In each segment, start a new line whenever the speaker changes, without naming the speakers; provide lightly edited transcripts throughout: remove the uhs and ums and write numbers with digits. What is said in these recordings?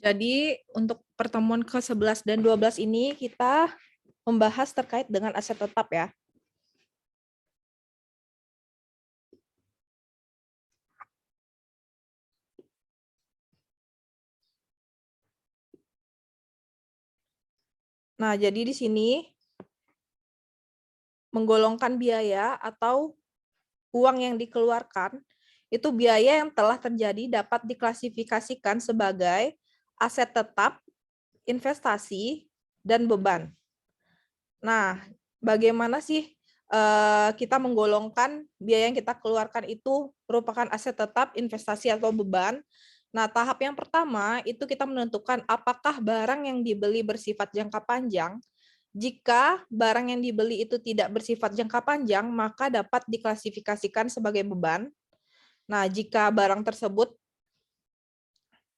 Jadi untuk pertemuan ke-11 dan 12 ini kita membahas terkait dengan aset tetap ya. Nah, jadi di sini menggolongkan biaya atau uang yang dikeluarkan, itu biaya yang telah terjadi dapat diklasifikasikan sebagai aset tetap, investasi, dan beban. Nah, bagaimana sih kita menggolongkan biaya yang kita keluarkan itu merupakan aset tetap, investasi, atau beban? Nah, tahap yang pertama itu kita menentukan apakah barang yang dibeli bersifat jangka panjang. Jika barang yang dibeli itu tidak bersifat jangka panjang, maka dapat diklasifikasikan sebagai beban. Nah, jika barang tersebut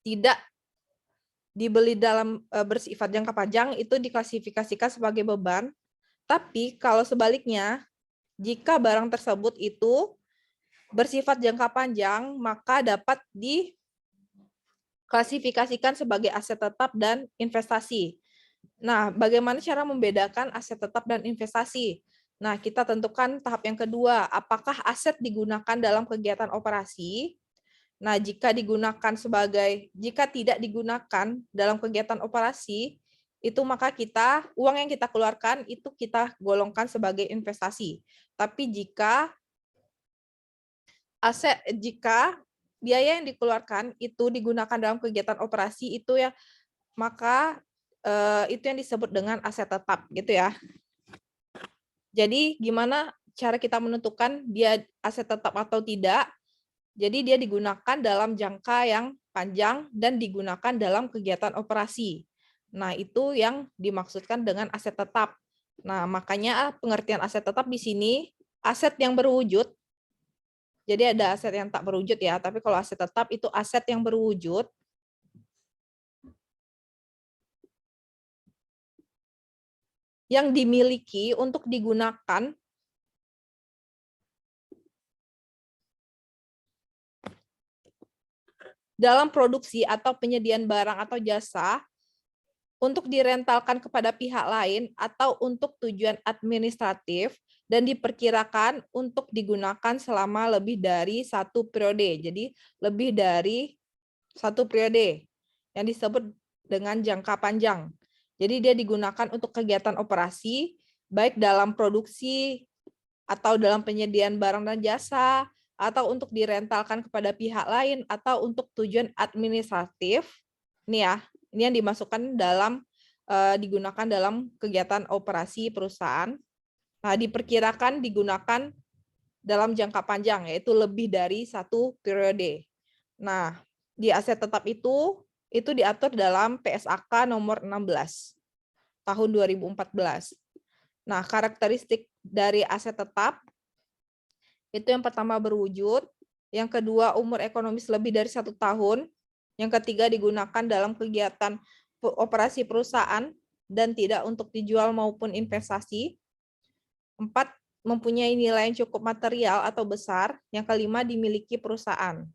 tidak dibeli dalam bersifat jangka panjang, itu diklasifikasikan sebagai beban. Tapi kalau sebaliknya, jika barang tersebut itu bersifat jangka panjang, maka dapat diklasifikasikan sebagai aset tetap dan investasi. Nah, bagaimana cara membedakan aset tetap dan investasi? Nah, kita tentukan tahap yang kedua, apakah aset digunakan dalam kegiatan operasi? Nah, jika tidak digunakan dalam kegiatan operasi, itu maka uang yang kita keluarkan itu kita golongkan sebagai investasi. Tapi jika biaya yang dikeluarkan itu digunakan dalam kegiatan operasi itu ya, maka itu yang disebut dengan aset tetap gitu ya. Jadi gimana cara kita menentukan dia aset tetap atau tidak? Jadi dia digunakan dalam jangka yang panjang dan digunakan dalam kegiatan operasi. Nah, itu yang dimaksudkan dengan aset tetap. Nah, makanya pengertian aset tetap di sini aset yang berwujud. Jadi ada aset yang tak berwujud ya, tapi kalau aset tetap itu aset yang berwujud yang dimiliki untuk digunakan dalam produksi atau penyediaan barang atau jasa untuk direntalkan kepada pihak lain atau untuk tujuan administratif dan diperkirakan untuk digunakan selama lebih dari 1 periode. Jadi lebih dari 1 periode yang disebut dengan jangka panjang. Jadi dia digunakan untuk kegiatan operasi, baik dalam produksi atau dalam penyediaan barang dan jasa, atau untuk direntalkan kepada pihak lain, atau untuk tujuan administratif. Ini ya, ini yang dimasukkan digunakan dalam kegiatan operasi perusahaan. Nah, diperkirakan digunakan dalam jangka panjang, yaitu lebih dari 1 periode. Nah, di aset tetap itu diatur dalam PSAK nomor 16 tahun 2014. Nah, karakteristik dari aset tetap itu yang pertama berwujud, yang kedua umur ekonomis lebih dari 1 tahun, yang ketiga digunakan dalam kegiatan operasi perusahaan dan tidak untuk dijual maupun investasi. 4, mempunyai nilai yang cukup material atau besar. Yang kelima, dimiliki perusahaan.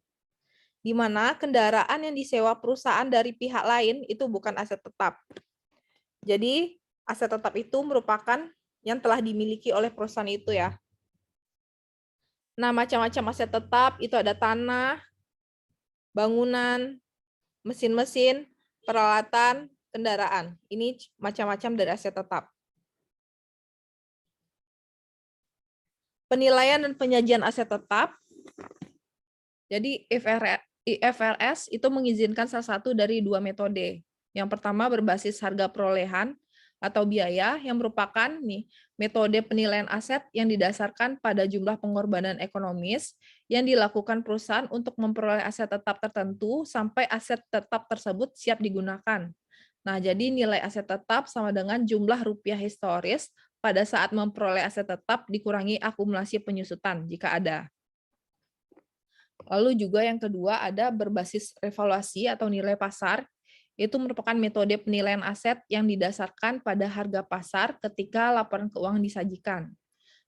Di mana kendaraan yang disewa perusahaan dari pihak lain itu bukan aset tetap. Jadi, aset tetap itu merupakan yang telah dimiliki oleh perusahaan itu ya. Nah, macam-macam aset tetap itu ada tanah, bangunan, mesin-mesin, peralatan, kendaraan. Ini macam-macam dari aset tetap. Penilaian dan penyajian aset tetap. Jadi IFRS itu mengizinkan salah satu dari 2 metode. Yang pertama berbasis harga perolehan atau biaya yang merupakan metode penilaian aset yang didasarkan pada jumlah pengorbanan ekonomis yang dilakukan perusahaan untuk memperoleh aset tetap tertentu sampai aset tetap tersebut siap digunakan. Nah, jadi nilai aset tetap sama dengan jumlah rupiah historis pada saat memperoleh aset tetap dikurangi akumulasi penyusutan jika ada. Lalu juga yang kedua ada berbasis revaluasi atau nilai pasar. Itu merupakan metode penilaian aset yang didasarkan pada harga pasar ketika laporan keuangan disajikan.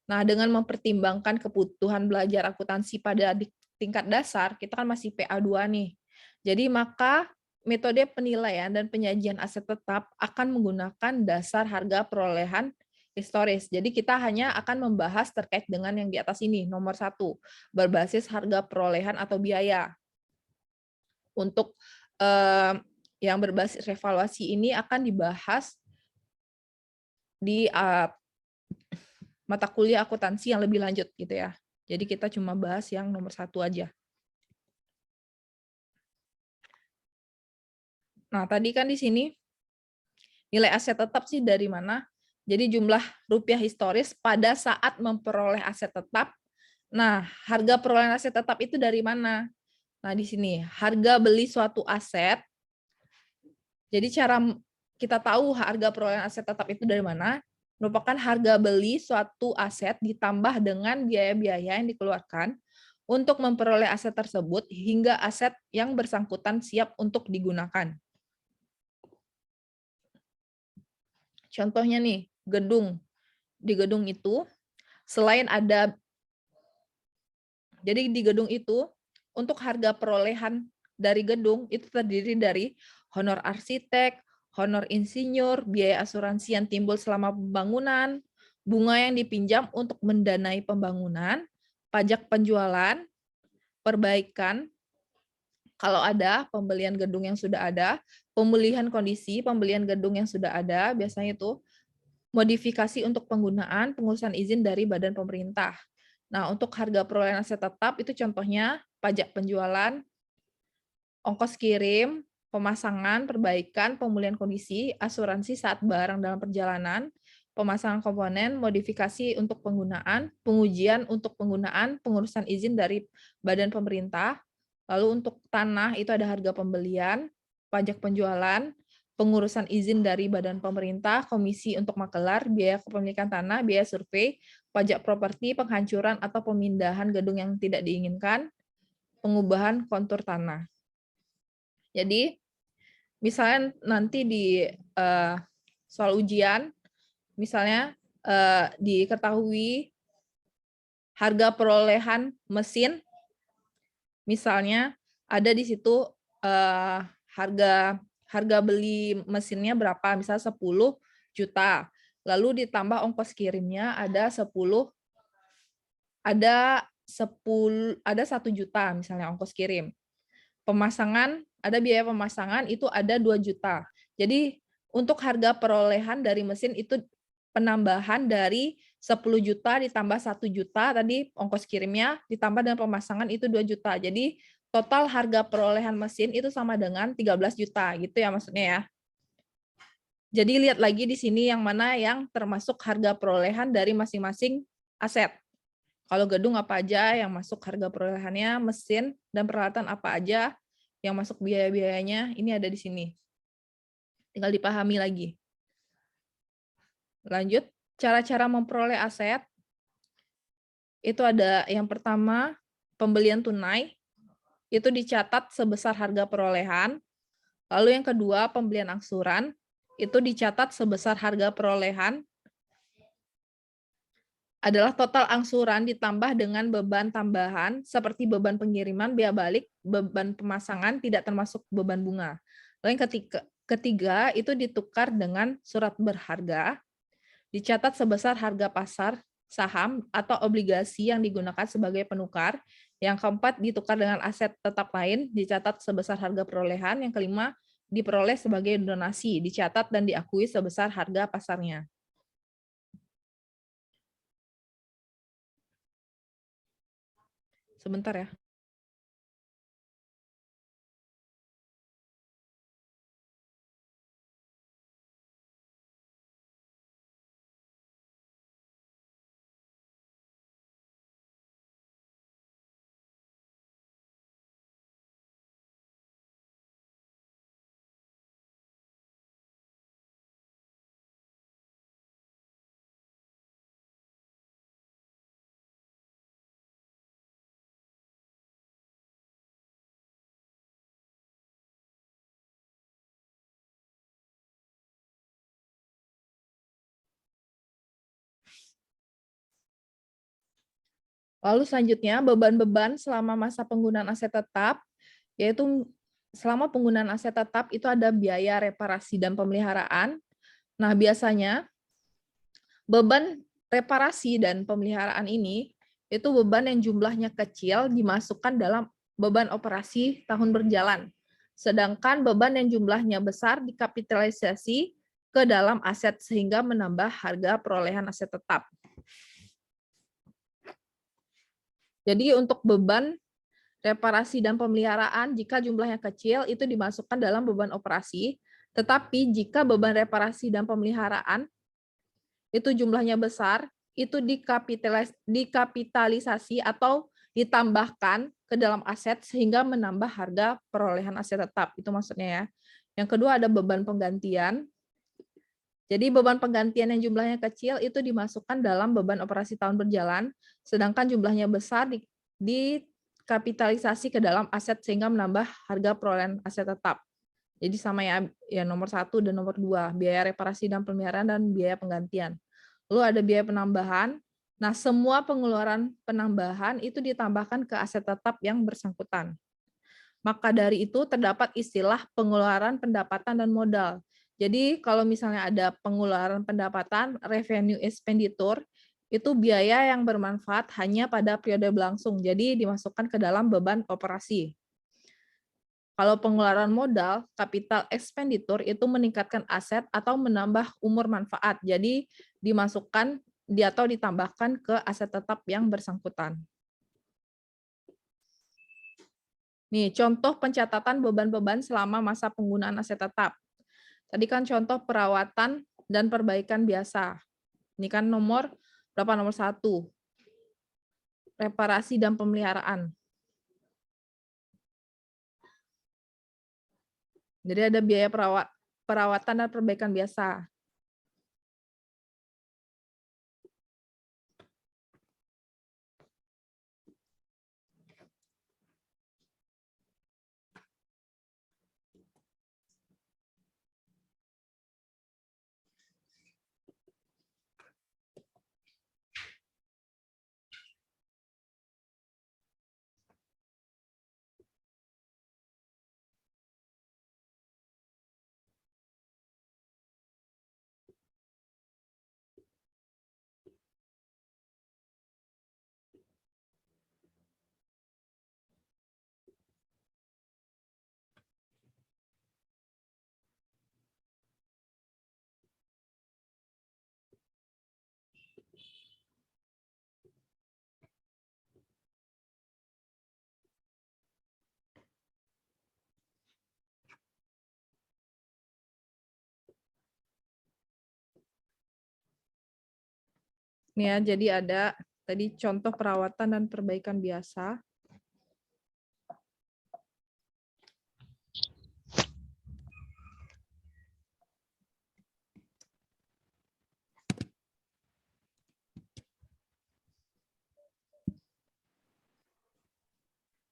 Nah, dengan mempertimbangkan kebutuhan belajar akuntansi pada tingkat dasar, kita kan masih PA2 nih. Jadi maka metode penilaian dan penyajian aset tetap akan menggunakan dasar harga perolehan historis. Jadi kita hanya akan membahas terkait dengan yang di atas ini, nomor 1, berbasis harga perolehan atau biaya. Untuk yang berbasis revaluasi ini akan dibahas di mata kuliah akuntansi yang lebih lanjut gitu ya. Jadi kita cuma bahas yang nomor 1 aja. Nah, tadi kan di sini nilai aset tetap sih dari mana? Jadi jumlah rupiah historis pada saat memperoleh aset tetap. Nah, harga perolehan aset tetap itu dari mana? Nah, di sini harga beli suatu aset. Jadi cara kita tahu harga perolehan aset tetap itu dari mana? Merupakan harga beli suatu aset ditambah dengan biaya-biaya yang dikeluarkan untuk memperoleh aset tersebut hingga aset yang bersangkutan siap untuk digunakan. Contohnya nih, gedung. Di gedung itu, selain ada, jadi di gedung itu, untuk harga perolehan dari gedung itu terdiri dari honor arsitek, honor insinyur, biaya asuransi yang timbul selama pembangunan, bunga yang dipinjam untuk mendanai pembangunan, pajak penjualan, perbaikan, kalau ada pembelian gedung yang sudah ada, pemulihan kondisi pembelian gedung yang sudah ada, biasanya itu modifikasi untuk penggunaan, pengurusan izin dari badan pemerintah. Nah, untuk harga perolehan aset tetap itu contohnya pajak penjualan, ongkos kirim, pemasangan, perbaikan, pemulihan kondisi, asuransi saat barang dalam perjalanan, pemasangan komponen, modifikasi untuk penggunaan, pengujian untuk penggunaan, pengurusan izin dari badan pemerintah. Lalu untuk tanah itu ada harga pembelian, pajak penjualan, pengurusan izin dari badan pemerintah, komisi untuk makelar, biaya kepemilikan tanah, biaya survei, pajak properti, penghancuran atau pemindahan gedung yang tidak diinginkan, pengubahan kontur tanah. Jadi, misalnya nanti di soal ujian, misalnya diketahui harga perolehan mesin, misalnya ada di situ harga beli mesinnya berapa, misalnya 10 juta. Lalu ditambah ongkos kirimnya ada 1 juta misalnya ongkos kirim. Pemasangan, ada biaya pemasangan itu ada 2 juta. Jadi untuk harga perolehan dari mesin itu penambahan dari 10 juta ditambah 1 juta tadi ongkos kirimnya ditambah dengan pemasangan itu 2 juta. Jadi total harga perolehan mesin itu sama dengan 13 juta gitu ya maksudnya ya. Jadi lihat lagi di sini yang mana yang termasuk harga perolehan dari masing-masing aset. Kalau gedung apa aja yang masuk harga perolehannya, mesin dan peralatan apa aja yang masuk biaya-biayanya, ini ada di sini. Tinggal dipahami lagi. Lanjut, cara-cara memperoleh aset. Itu ada yang pertama, pembelian tunai. Itu dicatat sebesar harga perolehan. Lalu yang kedua, pembelian angsuran. Itu dicatat sebesar harga perolehan. Adalah total angsuran ditambah dengan beban tambahan seperti beban pengiriman, biaya balik, beban pemasangan tidak termasuk beban bunga. Lalu yang ketiga itu ditukar dengan surat berharga, dicatat sebesar harga pasar saham atau obligasi yang digunakan sebagai penukar. Yang keempat ditukar dengan aset tetap lain, dicatat sebesar harga perolehan. Yang kelima diperoleh sebagai donasi, dicatat dan diakui sebesar harga pasarnya. Sebentar ya. Lalu selanjutnya beban-beban selama masa penggunaan aset tetap, yaitu selama penggunaan aset tetap itu ada biaya reparasi dan pemeliharaan. Nah, biasanya beban reparasi dan pemeliharaan ini itu beban yang jumlahnya kecil dimasukkan dalam beban operasi tahun berjalan. Sedangkan beban yang jumlahnya besar dikapitalisasi ke dalam aset sehingga menambah harga perolehan aset tetap. Jadi untuk beban reparasi dan pemeliharaan jika jumlahnya kecil itu dimasukkan dalam beban operasi, tetapi jika beban reparasi dan pemeliharaan itu jumlahnya besar, itu dikapitalisasi atau ditambahkan ke dalam aset sehingga menambah harga perolehan aset tetap. Itu maksudnya ya. Yang kedua ada beban penggantian. Jadi beban penggantian yang jumlahnya kecil itu dimasukkan dalam beban operasi tahun berjalan, sedangkan jumlahnya besar dikapitalisasi ke dalam aset sehingga menambah harga perolehan aset tetap. Jadi sama ya nomor 1 dan nomor 2, biaya reparasi dan pemeliharaan dan biaya penggantian. Lalu ada biaya penambahan. Nah, semua pengeluaran penambahan itu ditambahkan ke aset tetap yang bersangkutan. Maka dari itu terdapat istilah pengeluaran pendapatan dan modal. Jadi kalau misalnya ada pengeluaran pendapatan, revenue expenditure, itu biaya yang bermanfaat hanya pada periode berlangsung. Jadi dimasukkan ke dalam beban operasi. Kalau pengeluaran modal, capital expenditure itu meningkatkan aset atau menambah umur manfaat. Jadi dimasukkan atau ditambahkan ke aset tetap yang bersangkutan. Nih, contoh pencatatan beban-beban selama masa penggunaan aset tetap. Tadi kan contoh perawatan dan perbaikan biasa. Ini kan nomor berapa? Nomor 1. Reparasi dan pemeliharaan. Jadi ada biaya perawatan dan perbaikan biasa. Nih ya, jadi ada tadi contoh perawatan dan perbaikan biasa.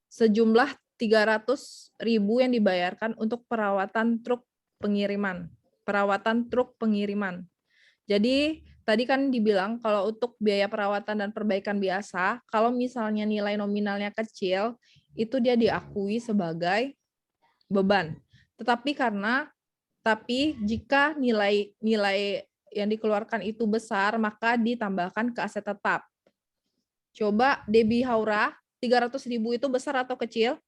Sejumlah 300.000 yang dibayarkan untuk perawatan truk pengiriman. Perawatan truk pengiriman. Jadi tadi kan dibilang kalau untuk biaya perawatan dan perbaikan biasa, kalau misalnya nilai nominalnya kecil, itu dia diakui sebagai beban. Tapi jika nilai yang dikeluarkan itu besar, maka ditambahkan ke aset tetap. Coba Debbie Haura, 300.000 itu besar atau kecil?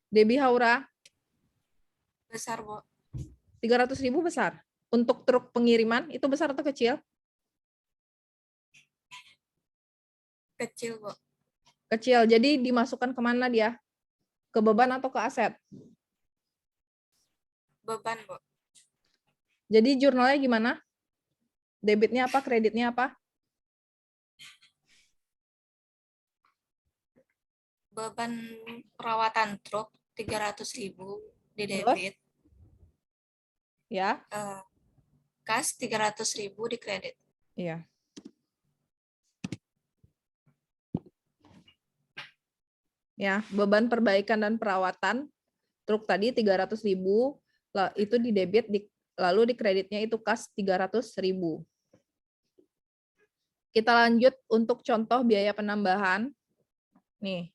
Debbie Haura?
Besar, Bu.
300.000 besar. Untuk truk pengiriman itu besar atau kecil?
Kecil, Bu.
Kecil. Jadi dimasukkan kemana dia? Ke beban atau ke aset?
Beban, Bu.
Jadi jurnalnya gimana? Debitnya apa? Kreditnya apa?
Beban perawatan truk 300.000 di
Terus?
debit.
Ya.
Kas 300.000 di kredit.
Iya. Ya, beban perbaikan dan perawatan truk tadi 300.000 itu di debit lalu di kreditnya itu kas 300.000. Kita lanjut untuk contoh biaya penambahan. Nih,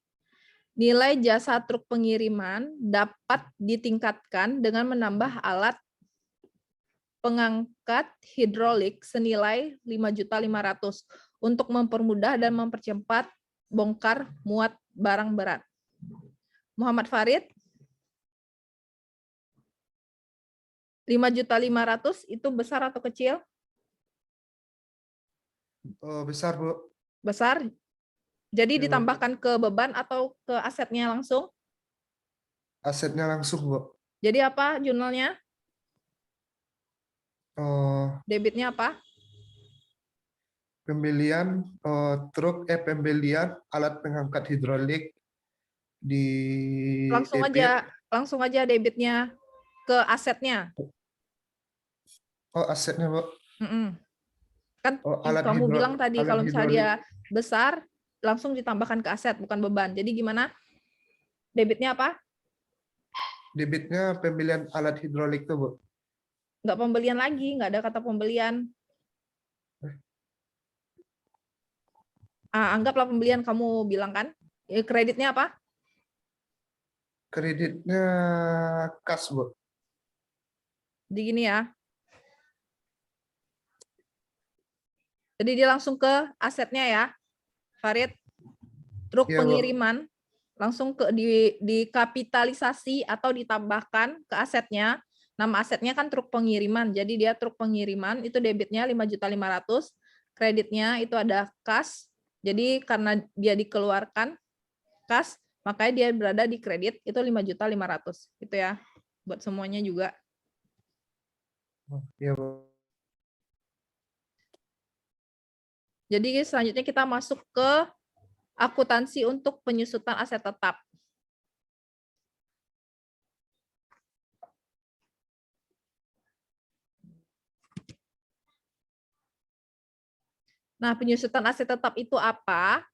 nilai jasa truk pengiriman dapat ditingkatkan dengan menambah alat pengangkat hidrolik senilai 5.500.000 untuk mempermudah dan mempercepat bongkar muat barang berat. Muhammad Farid, 5.500.000 itu besar atau kecil?
Besar, Bu.
Besar. Jadi
Ya, Bu.
ditambahkan ke beban atau ke asetnya langsung?
Asetnya langsung, Bu.
Jadi apa jurnalnya?
Pembelian pembelian alat pengangkat hidrolik di debit.
Langsung aja debitnya ke asetnya.
Asetnya, Bu.
Kan
Alat
kamu bilang tadi
alat
kalau misalnya dia
hidrolik.
besar langsung ditambahkan ke aset bukan beban. Jadi gimana? Debitnya apa?
Debitnya pembelian alat hidrolik tuh, Bu.
Nggak pembelian lagi, nggak ada kata pembelian. Anggaplah pembelian kamu bilang kan. Kreditnya apa?
Kreditnya kas, Bu.
Jadi gini ya. Jadi dia langsung ke asetnya ya, Farid. Truk
Iya, Bu.
pengiriman langsung ke dikapitalisasi atau ditambahkan ke asetnya. Nama asetnya kan truk pengiriman. Jadi dia truk pengiriman itu debitnya 5.500.000, kreditnya itu ada kas. Jadi karena dia dikeluarkan kas, makanya dia berada di kredit itu 5.500.000 gitu ya. Buat semuanya juga.
Iya, Bu.
Jadi selanjutnya kita masuk ke akuntansi untuk penyusutan aset tetap. Nah, penyusutan aset tetap itu apa?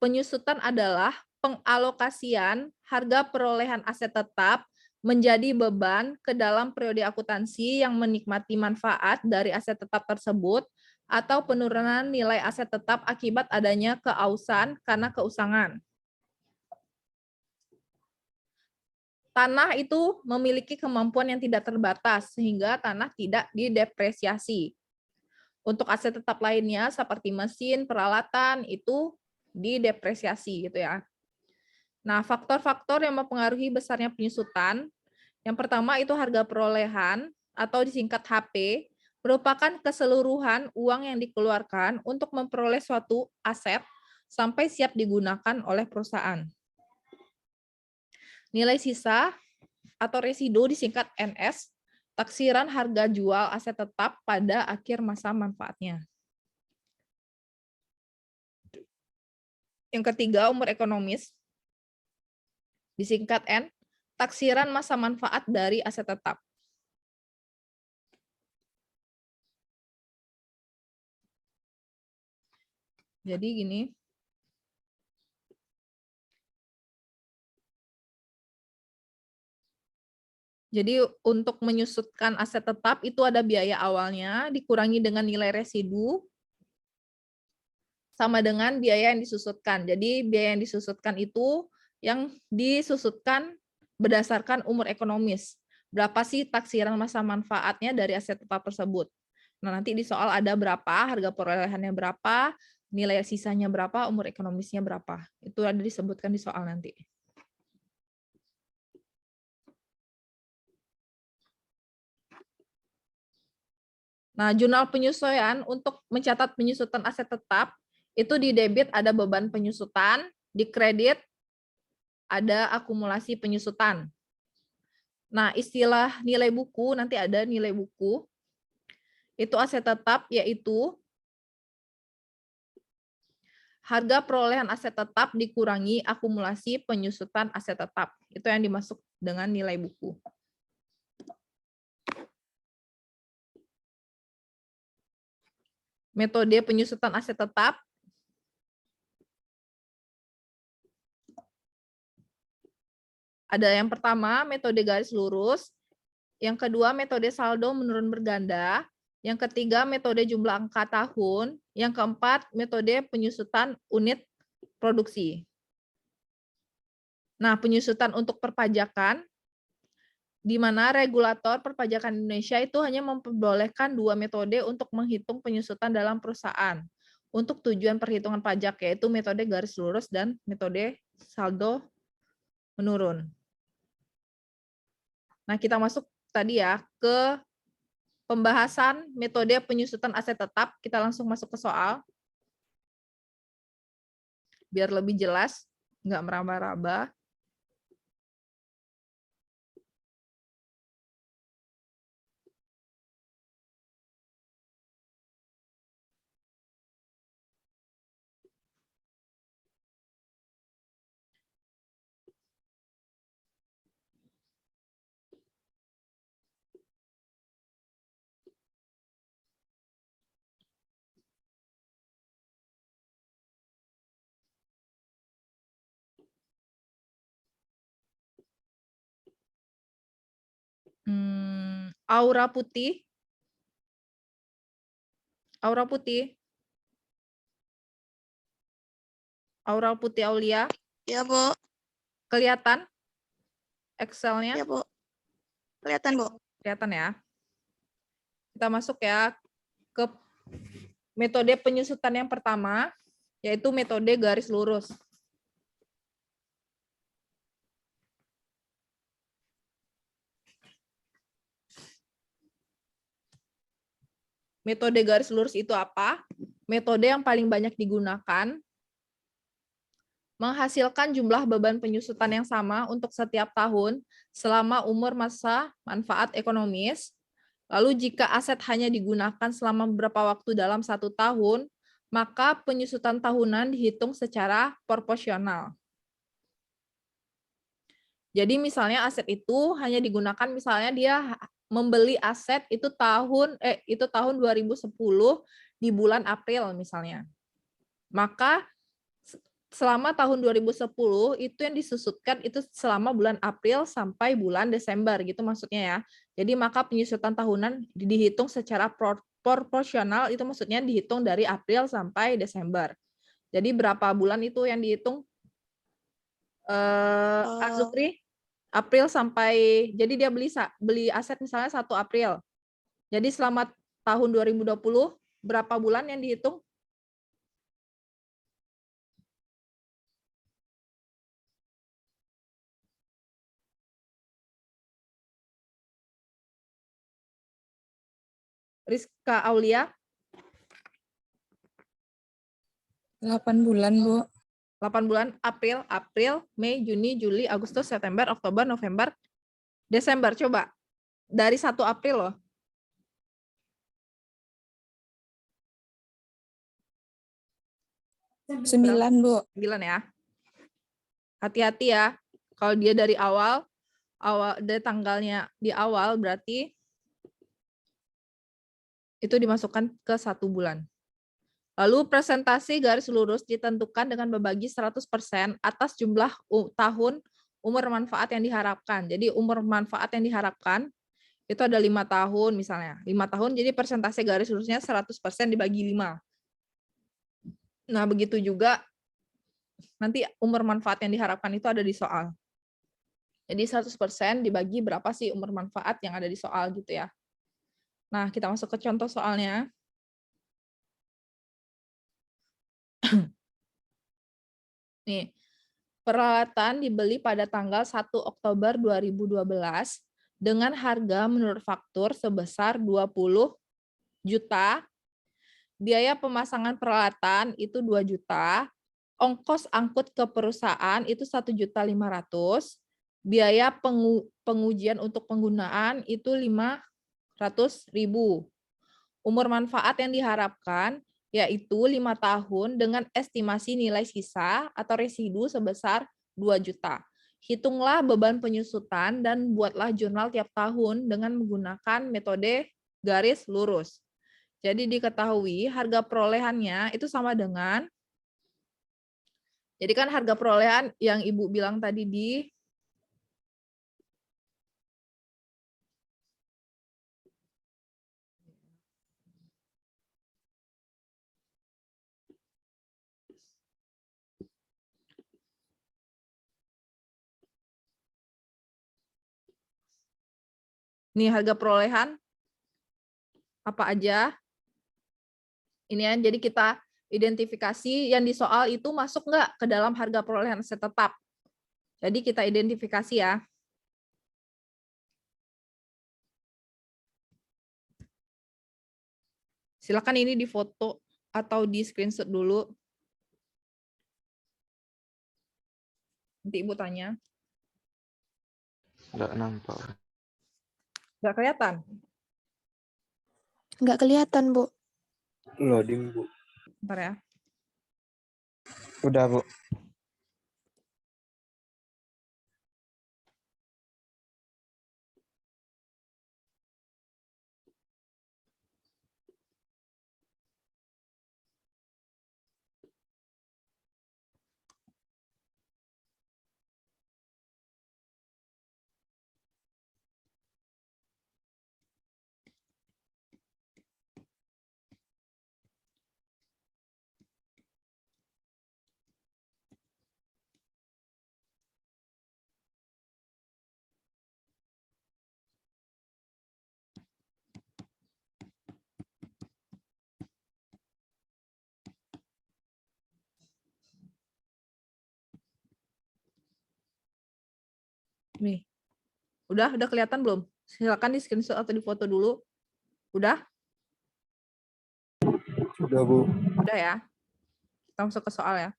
Penyusutan adalah pengalokasian harga perolehan aset tetap menjadi beban ke dalam periode akuntansi yang menikmati manfaat dari aset tetap tersebut atau penurunan nilai aset tetap akibat adanya keausan karena keusangan. Tanah itu memiliki kemampuan yang tidak terbatas sehingga tanah tidak didepresiasi. Untuk aset tetap lainnya seperti mesin, peralatan itu didepresiasi gitu ya. Nah, faktor-faktor yang mempengaruhi besarnya penyusutan, yang pertama itu harga perolehan atau disingkat HP, merupakan keseluruhan uang yang dikeluarkan untuk memperoleh suatu aset sampai siap digunakan oleh perusahaan. Nilai sisa atau residu disingkat NS, taksiran harga jual aset tetap pada akhir masa manfaatnya. Yang ketiga, umur ekonomis, disingkat N, taksiran masa manfaat dari aset tetap. Jadi gini, jadi untuk menyusutkan aset tetap itu ada biaya awalnya dikurangi dengan nilai residu sama dengan biaya yang disusutkan. Jadi biaya yang disusutkan itu yang disusutkan berdasarkan umur ekonomis. Berapa sih taksiran masa manfaatnya dari aset tetap tersebut? Nah, nanti di soal ada berapa, harga perolehannya berapa, nilai sisanya berapa, umur ekonomisnya berapa. Itu ada disebutkan di soal nanti. Nah, jurnal penyesuaian untuk mencatat penyusutan aset tetap, itu di debit ada beban penyusutan, di kredit ada akumulasi penyusutan. Nah, istilah nilai buku, nanti ada nilai buku, itu aset tetap yaitu harga perolehan aset tetap dikurangi akumulasi penyusutan aset tetap. Itu yang dimaksud dengan nilai buku. Metode penyusutan aset tetap. Ada yang pertama, metode garis lurus. Yang kedua, metode saldo menurun berganda. Yang ketiga, metode jumlah angka tahun. Yang keempat, metode penyusutan unit produksi. Nah, penyusutan untuk perpajakan, di mana regulator perpajakan Indonesia itu hanya memperbolehkan 2 metode untuk menghitung penyusutan dalam perusahaan untuk tujuan perhitungan pajak, yaitu metode garis lurus dan metode saldo menurun. Nah, kita masuk tadi ya ke pembahasan metode penyusutan aset tetap. Kita langsung masuk ke soal. Biar lebih jelas, nggak meraba-raba. Aura putih. Aura putih. Aura putih Aulia.
Ya, Bu.
Kelihatan Excel-nya?
Ya, Bu. Kelihatan, Bu.
Kelihatan ya. Kita masuk ya ke metode penyusutan yang pertama, yaitu metode garis lurus. Metode garis lurus itu apa? Metode yang paling banyak digunakan, menghasilkan jumlah beban penyusutan yang sama untuk setiap tahun selama umur masa manfaat ekonomis. Lalu jika aset hanya digunakan selama beberapa waktu dalam 1 tahun, maka penyusutan tahunan dihitung secara proporsional. Jadi misalnya aset itu hanya digunakan, misalnya dia membeli aset itu tahun 2010 di bulan April misalnya. Maka selama tahun 2010 itu yang disusutkan itu selama bulan April sampai bulan Desember gitu maksudnya ya. Jadi maka penyusutan tahunan dihitung secara proporsional, itu maksudnya dihitung dari April sampai Desember. Jadi berapa bulan itu yang dihitung? Azukri? April sampai, jadi dia beli aset misalnya 1 April. Jadi selama tahun 2020 berapa bulan yang dihitung? Rizka Aulia?
8 bulan, Bu.
8 bulan, April, Mei, Juni, Juli, Agustus, September, Oktober, November, Desember. Coba, dari 1 April loh.
Sembilan, Bu.
9 ya. Hati-hati ya. Kalau dia dari awal dari tanggalnya di awal berarti itu dimasukkan ke 1 bulan. Lalu presentasi garis lurus ditentukan dengan membagi 100% atas jumlah tahun umur manfaat yang diharapkan. Jadi umur manfaat yang diharapkan itu ada 5 tahun misalnya. 5 tahun, jadi persentase garis lurusnya 100% dibagi 5. Nah, begitu juga nanti umur manfaat yang diharapkan itu ada di soal. Jadi 100% dibagi berapa sih umur manfaat yang ada di soal gitu ya. Nah, kita masuk ke contoh soalnya. Nih, peralatan dibeli pada tanggal 1 Oktober 2012 dengan harga menurut faktur sebesar 20 juta. Biaya pemasangan peralatan itu 2 juta. Ongkos angkut ke perusahaan itu 1.500.000. Biaya pengujian untuk penggunaan itu 500.000. Umur manfaat yang diharapkan yaitu 5 tahun dengan estimasi nilai sisa atau residu sebesar 2 juta. Hitunglah beban penyusutan dan buatlah jurnal tiap tahun dengan menggunakan metode garis lurus. Jadi diketahui harga perolehannya itu sama dengan, jadi kan harga perolehan yang Ibu bilang tadi di Ini harga perolehan apa aja. Ini ya, jadi kita identifikasi yang di soal itu masuk nggak ke dalam harga perolehan aset tetap. Jadi kita identifikasi ya. Silakan ini difoto atau di screenshot dulu. Nanti Ibu tanya.
Nggak nampak.
Nggak kelihatan?
Nggak kelihatan, Bu.
Loading, Bu.
Bentar ya.
Udah, Bu.
Nih. Udah kelihatan belum? Silakan di screenshot atau di foto dulu. Udah?
Udah, Bu.
Udah ya. Kita masuk ke soal ya.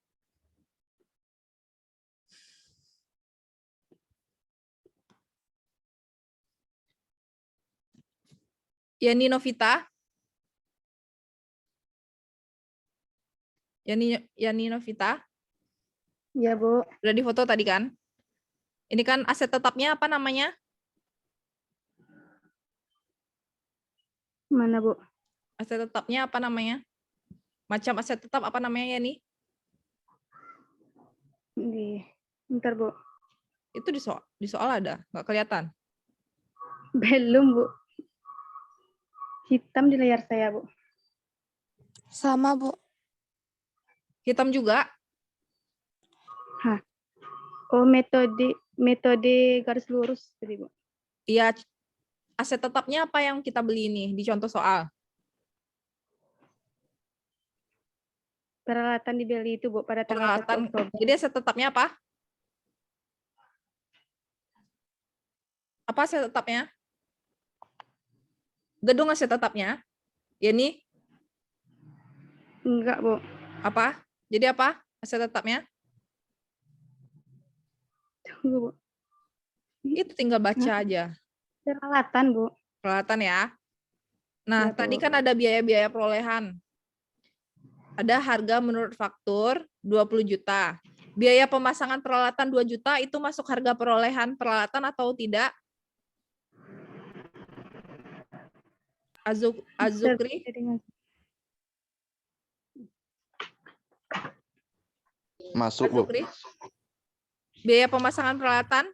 Yani Novita. Yani Novita.
Iya, Bu.
Udah di foto tadi kan? Ini kan aset tetapnya apa namanya?
Mana, Bu?
Aset tetapnya apa namanya? Macam aset tetap apa namanya Yani?
Bentar, Bu.
Itu di soal ada, nggak kelihatan.
Belum, Bu. Hitam di layar saya, Bu.
Sama, Bu.
Hitam juga.
Oh, metode garis lurus tadi, Bu.
Iya, aset tetapnya apa yang kita beli ini di contoh soal?
Peralatan dibeli itu, Bu, pada tanggal 1
Peralatan.
Oktober.
Jadi aset tetapnya apa? Apa aset tetapnya? Gedung aset tetapnya. Ya nih,
Enggak, Bu.
apa? Jadi apa aset tetapnya?
Tunggu, Bu.
Itu tinggal baca aja.
Peralatan, Bu.
Peralatan ya. Nah,
Ya, Bu.
tadi kan ada biaya-biaya perolehan. Ada harga menurut faktur 20 juta. Biaya pemasangan peralatan 2 juta itu masuk harga perolehan peralatan atau tidak? Azukri?
Masuk, Bu.
Azukri? Biaya pemasangan peralatan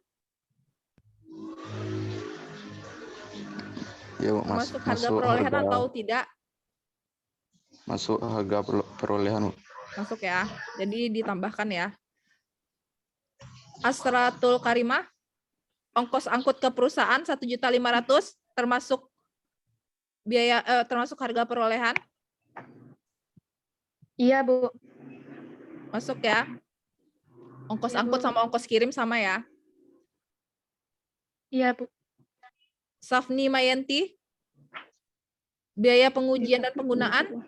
Ya, Bu.
masuk harga perolehan atau tidak?
Masuk harga perolehan, Bu.
Masuk ya. Jadi ditambahkan ya. Asratul Karimah, ongkos angkut ke perusahaan 1.500.000 termasuk biaya termasuk harga perolehan?
Iya, Bu.
Masuk ya. Ongkos
Iya,
angkut
Bu.
sama ongkos kirim sama ya.
Iya, Bu.
Safni Mayanti, biaya pengujian dan penggunaan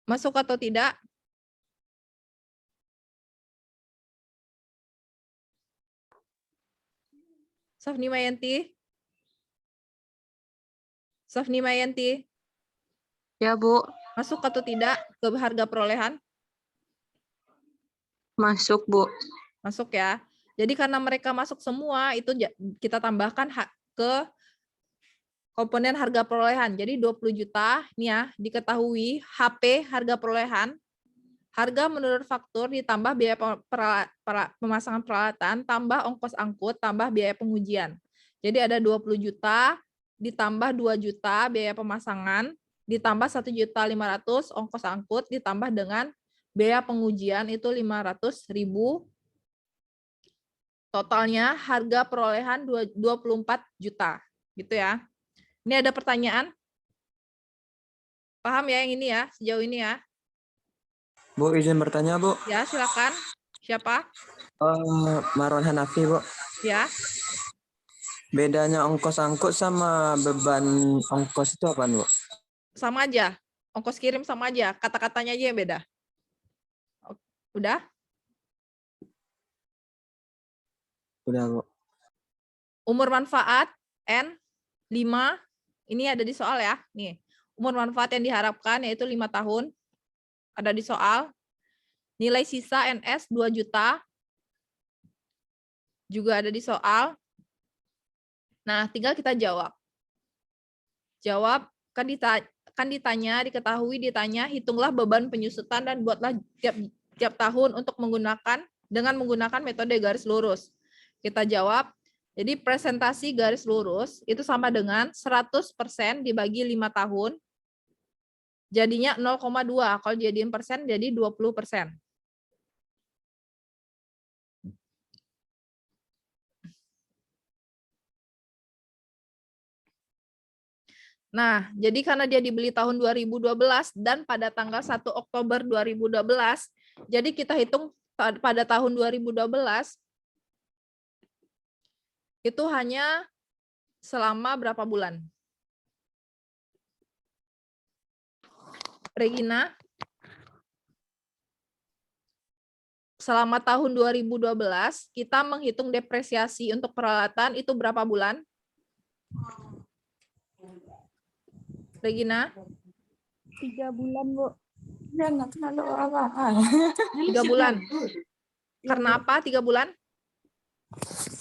masuk atau tidak? Safni Mayanti? Safni Mayanti,
Ya, Bu.
masuk atau tidak ke harga perolehan?
Masuk, Bu.
Masuk ya. Jadi karena mereka masuk semua, itu kita tambahkan ke komponen harga perolehan. Jadi 20 juta, nih ya, diketahui HP harga perolehan, harga menurut faktur ditambah biaya pemasangan peralatan, tambah ongkos angkut, tambah biaya pengujian. Jadi ada 20 juta, ditambah 2 juta biaya pemasangan, ditambah 1.500.000 ongkos angkut, ditambah dengan biaya pengujian itu 500.000 Totalnya harga perolehan 24 juta. Gitu ya. Ini ada pertanyaan? Paham ya yang ini ya, sejauh ini ya?
Bu, izin bertanya, Bu.
Ya, silakan. Siapa?
Marwan Hanafi, Bu.
Ya.
Bedanya ongkos angkut sama beban ongkos itu apa, Bu?
Sama aja. Ongkos kirim sama aja. Kata-katanya aja yang beda. Udah?
Udah, Bu.
Umur manfaat N 5. Ini ada di soal ya. Nih. Umur manfaat yang diharapkan yaitu 5 tahun. Ada di soal. Nilai sisa NS 2 juta. Juga ada di soal. Nah, tinggal kita jawab. Jawab, kan ditanya, ditanya, hitunglah beban penyusutan dan buatlah tiap tahun untuk dengan menggunakan metode garis lurus. Kita jawab, jadi presentasi garis lurus itu sama dengan 100% dibagi 5 tahun, jadinya 0,2. Kalau jadiin persen, jadi 20%. Nah, jadi karena dia dibeli tahun 2012 dan pada tanggal 1 Oktober 2012, jadi kita hitung pada tahun 2012 itu hanya selama berapa bulan? Regina? Selama tahun 2012, kita menghitung depresiasi untuk peralatan itu berapa bulan? Regina?
3 bulan, Bu.
3 bulan. Karena apa 3 bulan?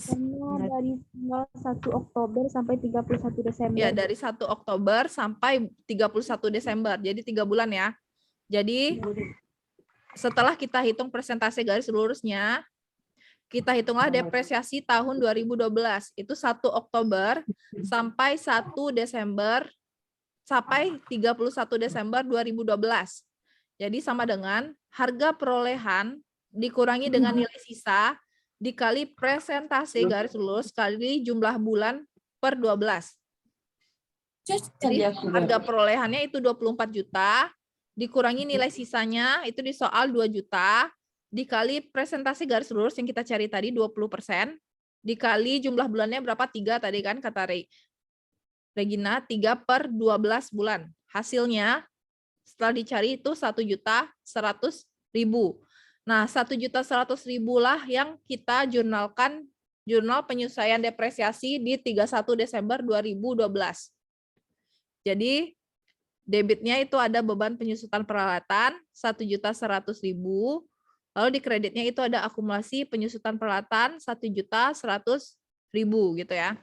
Karena dari tanggal 1 Oktober sampai 31 Desember.
Ya, dari 1 Oktober sampai 31 Desember. Jadi 3 bulan ya. Jadi setelah kita hitung persentase garis lurusnya, kita hitunglah depresiasi tahun 2012. Itu 1 Oktober sampai 1 Desember sampai 31 Desember 2012. Jadi sama dengan harga perolehan dikurangi dengan nilai sisa dikali presentase garis lurus kali jumlah bulan per 12. Jadi harga perolehannya itu 24 juta, dikurangi nilai sisanya itu di soal 2 juta, dikali presentase garis lurus yang kita cari tadi 20%, dikali jumlah bulannya berapa? 3 tadi kan kata Regina, 3 per 12 bulan. Hasilnya setelah dicari itu 1.100.000. Nah, 1.100.000 lah yang kita jurnalkan jurnal penyelesaian depresiasi di 31 Desember 2012. Jadi debitnya itu ada beban penyusutan peralatan 1.100.000, lalu di kreditnya itu ada akumulasi penyusutan peralatan 1.100.000 gitu ya.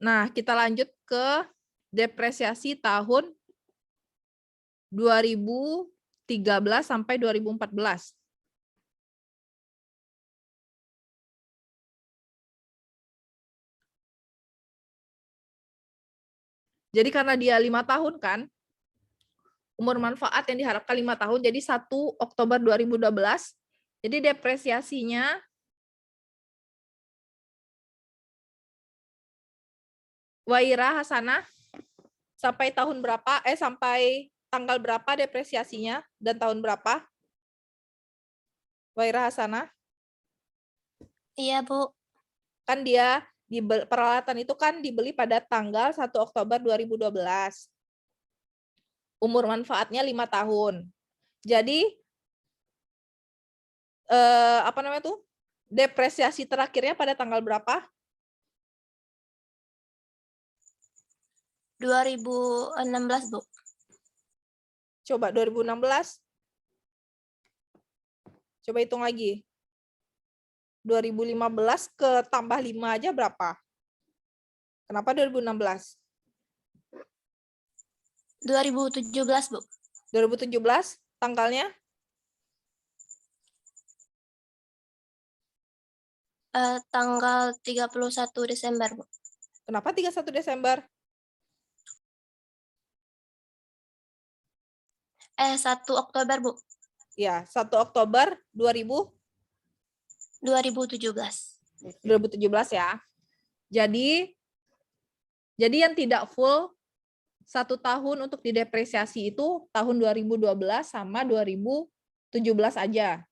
Nah, kita lanjut ke depresiasi tahun 2013 sampai 2014. Jadi karena dia 5 tahun kan, umur manfaat yang diharapkan 5 tahun, jadi 1 Oktober 2012, jadi depresiasinya Waira Hasanah sampai tahun berapa? Sampai tanggal berapa depresiasinya dan tahun berapa? Waira Hasanah?
Iya, Bu.
Kan dia peralatan itu kan dibeli pada tanggal 1 Oktober 2012. Umur manfaatnya 5 tahun. Jadi apa namanya tuh? Depresiasi terakhirnya pada tanggal berapa?
2016, Bu.
Coba 2016. Coba hitung lagi. 2015 ke tambah 5 aja berapa? Kenapa 2016?
2017, Bu.
2017 tanggalnya?
Tanggal 31 Desember, Bu.
Kenapa 31 Desember?
1 Oktober, Bu.
Ya, 1 Oktober 2016.
2017.
2017 ya. Jadi yang tidak full 1 tahun untuk didepresiasi itu tahun 2012 sama 2017 aja.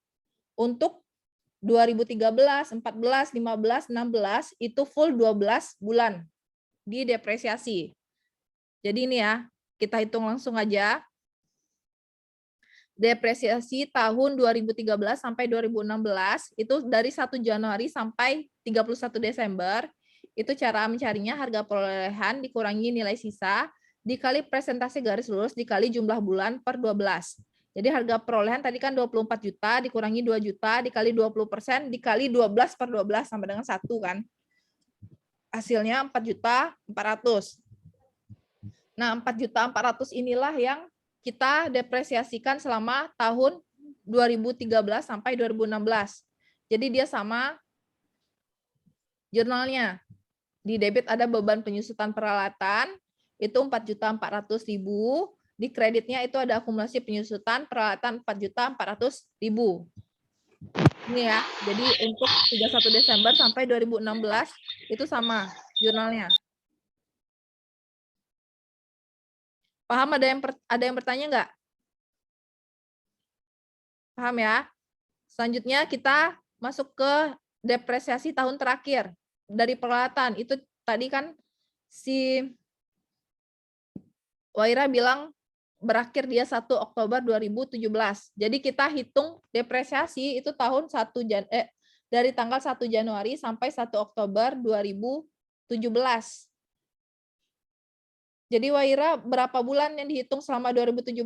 Untuk 2013, 14, 15, 16 itu full 12 bulan didepresiasi. Jadi ini ya, kita hitung langsung aja. Depresiasi tahun 2013 sampai 2016 itu dari 1 Januari sampai 31 Desember. Itu cara mencarinya harga perolehan dikurangi nilai sisa dikali presentasi garis lurus dikali jumlah bulan per 12. Jadi harga perolehan tadi kan 24 juta dikurangi 2 juta dikali 20% dikali 12 per 12 sama dengan 1 kan. Hasilnya 4.400.000. Nah, 4.400.000 inilah yang kita depresiasikan selama tahun 2013 sampai 2016. Jadi dia sama jurnalnya. Di debit ada beban penyusutan peralatan, itu 4.400.000. Di kreditnya itu ada akumulasi penyusutan peralatan 4.400.000. Ini ya, jadi untuk 31 Desember sampai 2016 itu sama jurnalnya. Paham? Ada yang bertanya nggak? Paham ya? Selanjutnya kita masuk ke depresiasi tahun terakhir dari peralatan. Itu tadi kan si Waira bilang berakhir dia 1 Oktober 2017. Jadi kita hitung depresiasi itu tahun dari tanggal 1 Januari sampai 1 Oktober 2017. Jadi Waira berapa bulan yang dihitung selama 2017?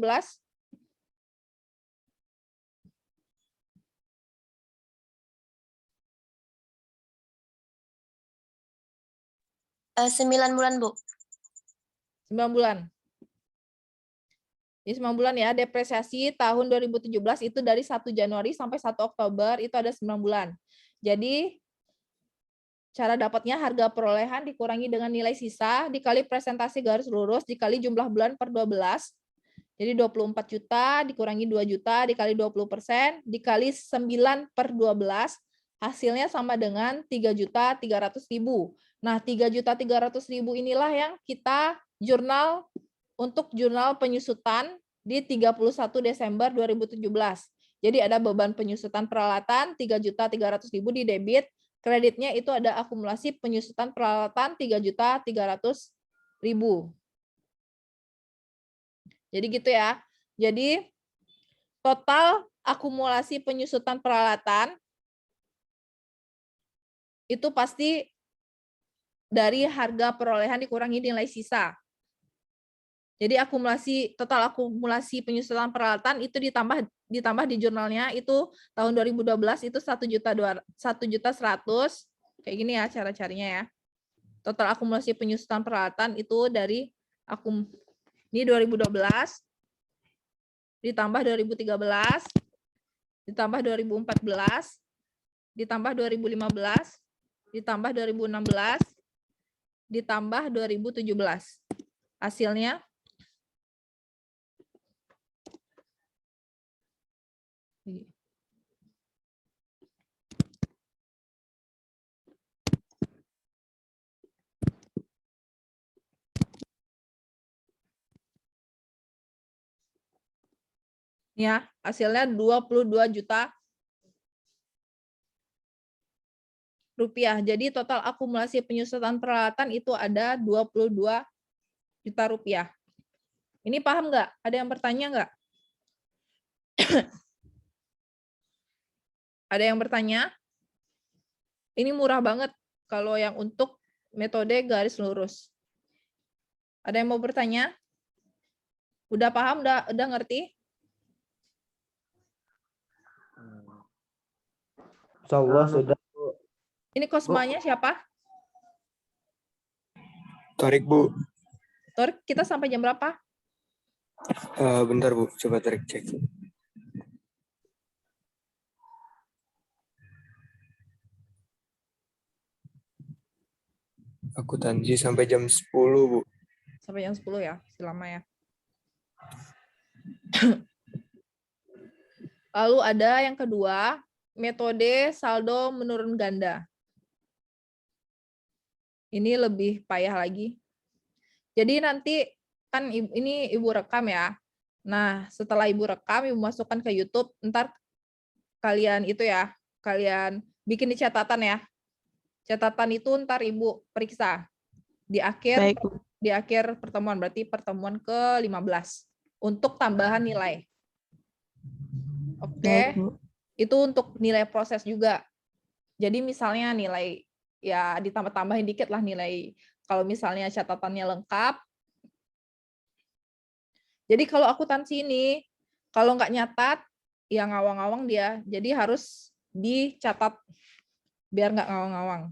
9 bulan, Bu.
9 bulan. Jadi 9 bulan ya, depresiasi tahun 2017 itu dari 1 Januari sampai 1 Oktober itu ada 9 bulan. Jadi cara dapatnya harga perolehan dikurangi dengan nilai sisa dikali presentasi garis lurus dikali jumlah bulan per 12. Jadi 24 juta dikurangi 2 juta dikali 20% dikali 9 per 12 hasilnya sama dengan 3.300.000. Nah, 3.300.000 inilah yang kita jurnal untuk jurnal penyusutan di 31 Desember 2017. Jadi ada beban penyusutan peralatan 3.300.000 di debit, kreditnya itu ada akumulasi penyusutan peralatan 3.300.000. Jadi gitu ya. Jadi total akumulasi penyusutan peralatan itu pasti dari harga perolehan dikurangi nilai sisa. Jadi total akumulasi penyusutan peralatan itu ditambah di jurnalnya itu tahun 2012 itu 1.100.000 kayak gini ya cara carinya ya. Total akumulasi penyusutan peralatan itu dari ini 2012 ditambah 2013 ditambah 2014 ditambah 2015 ditambah 2016 ditambah 2017. Hasilnya ya, hasilnya 22 juta rupiah. Jadi total akumulasi penyusutan peralatan itu ada 22 juta rupiah. Ini paham nggak? Ada yang bertanya nggak? Ada yang bertanya? Ini murah banget kalau yang untuk metode garis lurus. Ada yang mau bertanya? Udah paham? Udah ngerti?
Insyaallah sudah.
Ini kosmanya siapa?
Tarik, Bu.
Tor, kita sampai jam berapa?
Bentar, Bu. Coba tarik cek. Akuntansi sampai jam 10, Bu.
Sampai jam 10 ya, selama ya. Lalu ada yang kedua, metode saldo menurun ganda. Ini lebih payah lagi. Jadi nanti kan ini Ibu rekam ya. Nah, setelah Ibu rekam, Ibu masukkan ke YouTube, ntar kalian itu ya, kalian bikin di catatan ya. Catatan itu ntar Ibu periksa di akhir
Baik, Bu.
di akhir pertemuan, berarti pertemuan ke-15 untuk tambahan nilai. Oke.
Baik, Bu.
Itu untuk nilai proses juga. Jadi misalnya nilai ya ditambah-tambahin dikit lah nilai. Kalau misalnya catatannya lengkap. Jadi kalau akuntansi ini, kalau nggak nyatat, ya ngawang-ngawang dia. Jadi harus dicatat biar nggak ngawang-ngawang.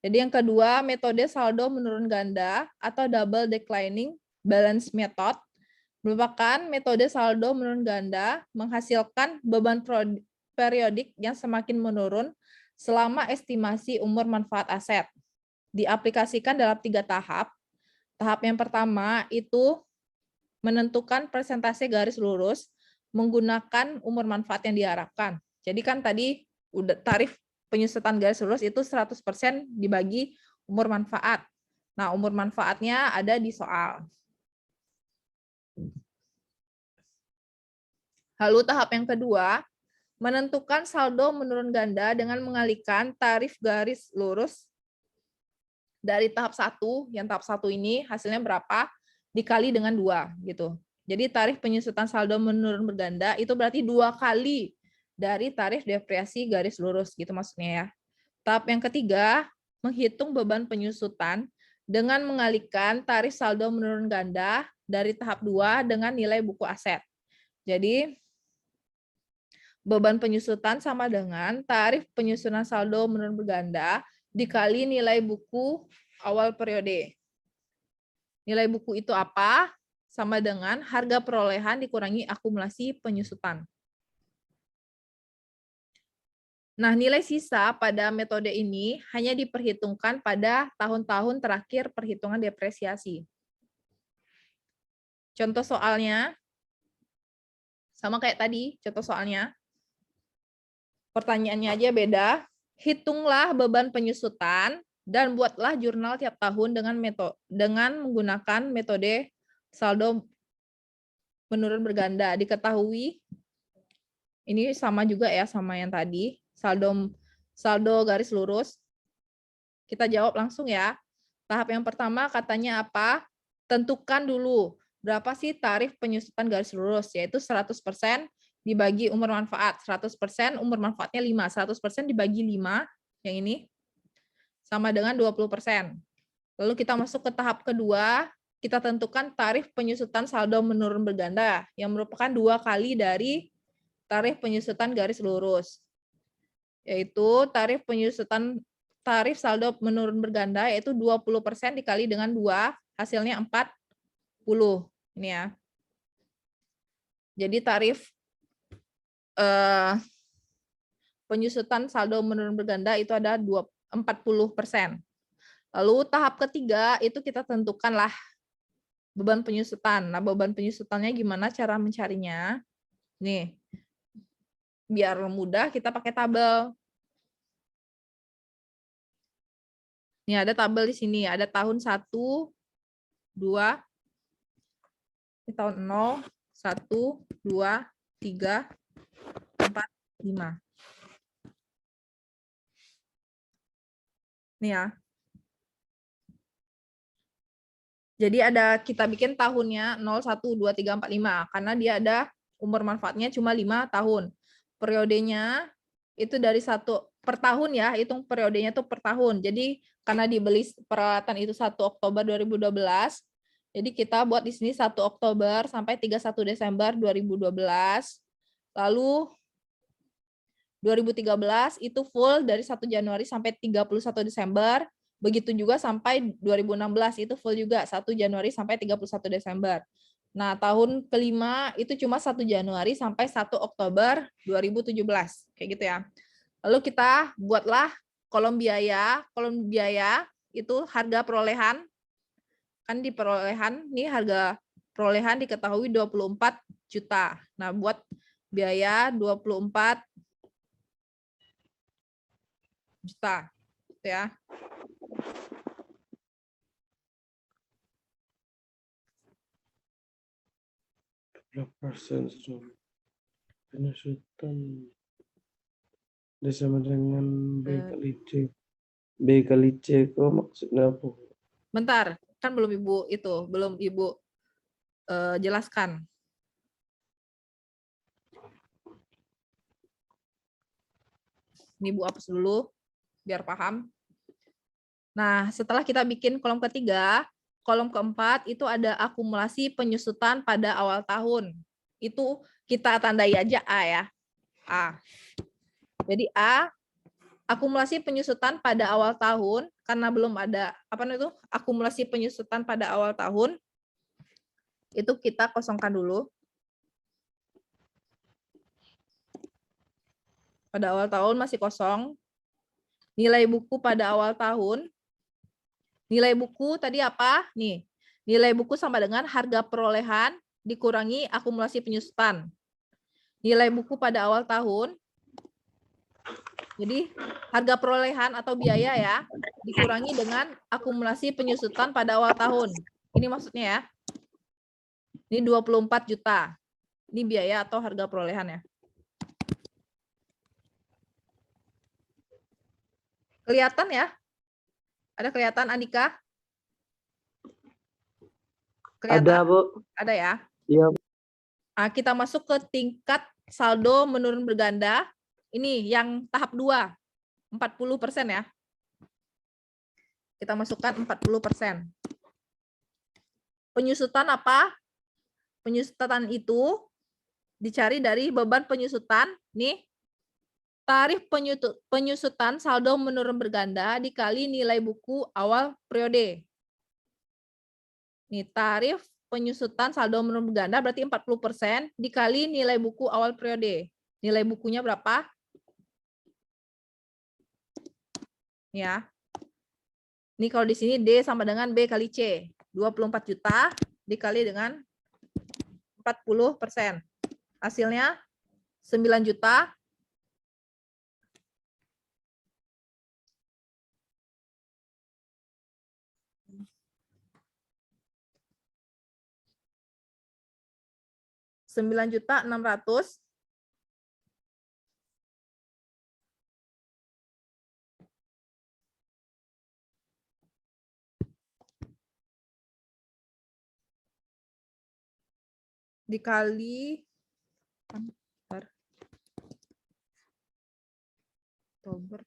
Jadi yang kedua, metode saldo menurun ganda atau double declining balance method merupakan metode saldo menurun ganda menghasilkan beban periodik yang semakin menurun selama estimasi umur manfaat aset. Diaplikasikan dalam 3 tahap. Tahap yang pertama itu menentukan persentase garis lurus menggunakan umur manfaat yang diharapkan. Jadi kan tadi udah tarif penyusutan garis lurus itu 100% dibagi umur manfaat. Nah, umur manfaatnya ada di soal. Lalu tahap yang kedua, menentukan saldo menurun ganda dengan mengalihkan tarif garis lurus dari tahap 1, yang tahap 1 ini hasilnya berapa, dikali dengan 2 gitu. Jadi tarif penyusutan saldo menurun berganda itu berarti 2 kali dari tarif depresiasi garis lurus gitu maksudnya ya. Tahap yang ketiga, menghitung beban penyusutan dengan mengalihkan tarif saldo menurun ganda dari tahap 2 dengan nilai buku aset. Jadi beban penyusutan sama dengan tarif penyusunan saldo menurun berganda dikali nilai buku awal periode. Nilai buku itu apa? Sama dengan harga perolehan dikurangi akumulasi penyusutan. Nah, nilai sisa pada metode ini hanya diperhitungkan pada tahun-tahun terakhir perhitungan depresiasi. Contoh soalnya, sama kayak tadi, contoh soalnya. Pertanyaannya aja beda. Hitunglah beban penyusutan dan buatlah jurnal tiap tahun dengan menggunakan metode saldo menurun berganda. Diketahui, ini sama juga ya sama yang tadi. Saldo garis lurus. Kita jawab langsung ya. Tahap yang pertama katanya apa? Tentukan dulu berapa sih tarif penyusutan garis lurus, yaitu 100% dibagi umur manfaat. 100% umur manfaatnya 5. 100% dibagi 5, yang ini, sama dengan 20%. Lalu kita masuk ke tahap kedua, kita tentukan tarif penyusutan saldo menurun berganda, yang merupakan 2 kali dari tarif penyusutan garis lurus. Yaitu tarif saldo menurun berganda yaitu 20% dikali dengan 2, hasilnya 40. Ini ya. Jadi tarif penyusutan saldo menurun berganda itu ada 40%. Lalu tahap ketiga itu kita tentukanlah beban penyusutan. Nah, beban penyusutannya gimana cara mencarinya? Nih. Biar mudah kita pakai tabel. Ini ada tabel di sini, ada tahun 1, 2, ini tahun 0, 1, 2, 3, 4, 5. Nih ya. Jadi kita bikin tahunnya 0, 1, 2, 3, 4, 5 karena dia ada umur manfaatnya cuma 5 tahun. Periodenya itu dari 1 per tahun ya, hitung periodenya tuh per tahun. Jadi karena dibeli peralatan itu 1 Oktober 2012, jadi kita buat di sini 1 Oktober sampai 31 Desember 2012. Lalu 2013 itu full dari 1 Januari sampai 31 Desember. Begitu juga sampai 2016 itu full juga 1 Januari sampai 31 Desember. Nah, tahun kelima itu cuma 1 Januari sampai 1 Oktober 2017. Kayak gitu ya. Lalu kita buatlah kolom biaya. Kolom biaya itu harga perolehan. Kan di perolehan, nih harga perolehan diketahui 24 juta. Nah, buat biaya 24 juta. Gitu ya.
Penyusutan bersama dengan B
Eh.
kali C. B kali C kok maksudnya apa?
Bentar, kan belum Ibu jelaskan. Ini Ibu hapus dulu biar paham. Nah, setelah kita bikin kolom ketiga, kolom keempat itu ada akumulasi penyusutan pada awal tahun. Itu kita tandai aja A ya. A. Jadi A, akumulasi penyusutan pada awal tahun, karena belum ada akumulasi penyusutan pada awal tahun, itu kita kosongkan dulu. Pada awal tahun masih kosong. Nilai buku pada awal tahun. Nilai buku tadi apa? Nih, nilai buku sama dengan harga perolehan dikurangi akumulasi penyusutan. Nilai buku pada awal tahun. Jadi harga perolehan atau biaya ya, dikurangi dengan akumulasi penyusutan pada awal tahun. Ini maksudnya ya. Ini 24 juta. Ini biaya atau harga perolehan ya. Kelihatan ya? Ada kelihatan Andika? Kelihatan?
Ada, Bu.
Ada ya?
Iya.
Nah, kita masuk ke tingkat saldo menurun berganda. Ini yang tahap 2, 40% ya. Kita masukkan 40%. Penyusutan apa? Penyusutan itu dicari dari beban penyusutan. Nih, tarif penyusutan saldo menurun berganda dikali nilai buku awal periode. Nih, tarif penyusutan saldo menurun berganda berarti 40% dikali nilai buku awal periode. Nilai bukunya berapa? Ya. Ini kalau di sini D sama dengan B kali C. 24 juta dikali dengan 40%. Hasilnya 9 juta. Rp9.600.000. Dikali Oktober.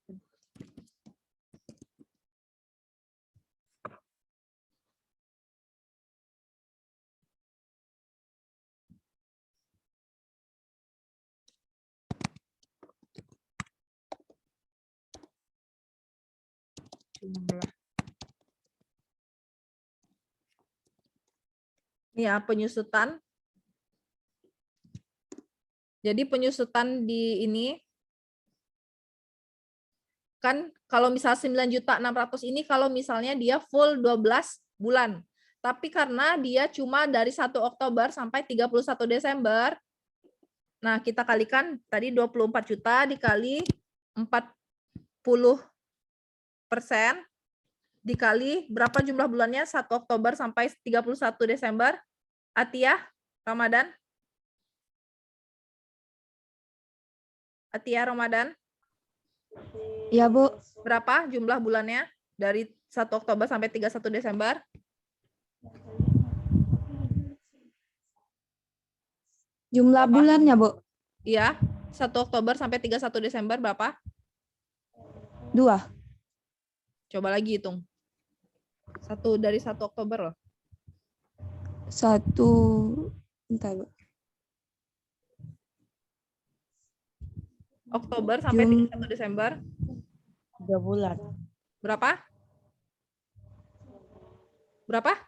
Jumlah. Ini ya penyusutan. Jadi penyusutan di ini kan kalau misal 9.600.000 ini kalau misalnya dia full 12 bulan. Tapi karena dia cuma dari 1 Oktober sampai 31 Desember. Nah, kita kalikan tadi 24 juta dikali 40% dikali berapa jumlah bulannya? 1 Oktober sampai 31 Desember. Atiyah, Ramadan. Atiyah, Ramadan.
Ya, Bu.
Berapa jumlah bulannya dari 1 Oktober sampai 31 Desember?
Jumlah
Berapa?
bulannya, Bu.
Iya, 1 Oktober sampai 31 Desember berapa?
2.
Coba lagi hitung. Dari 1 Oktober loh.
1. Bentar, Bu.
Oktober sampai 31 Desember.
3 bulan.
Berapa? Berapa?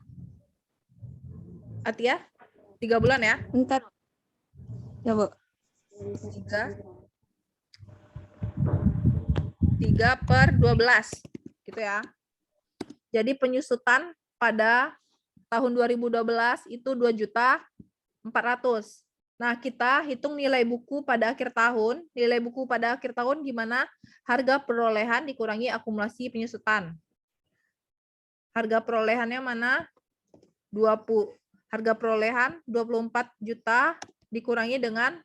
Atia? 3 bulan ya?
Bentar. Ya, Bu.
3/12. Gitu ya. Jadi penyusutan pada tahun 2012 itu 2.400.000. Nah, kita hitung nilai buku pada akhir tahun. Nilai buku pada akhir tahun gimana? Harga perolehan dikurangi akumulasi penyusutan. Harga perolehannya mana? 20. Harga perolehan 24 juta dikurangi dengan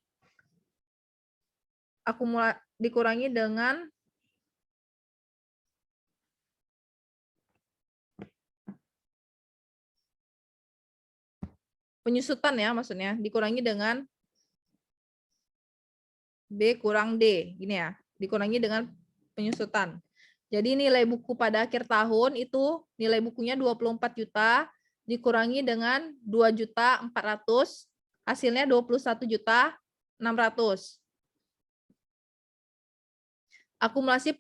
dikurangi dengan penyusutan ya, maksudnya dikurangi dengan B kurang D, gini ya, dikurangi dengan penyusutan. Jadi nilai buku pada akhir tahun itu nilai bukunya 24 juta dikurangi dengan 2.400.000, hasilnya 21.600.000. Akumulasi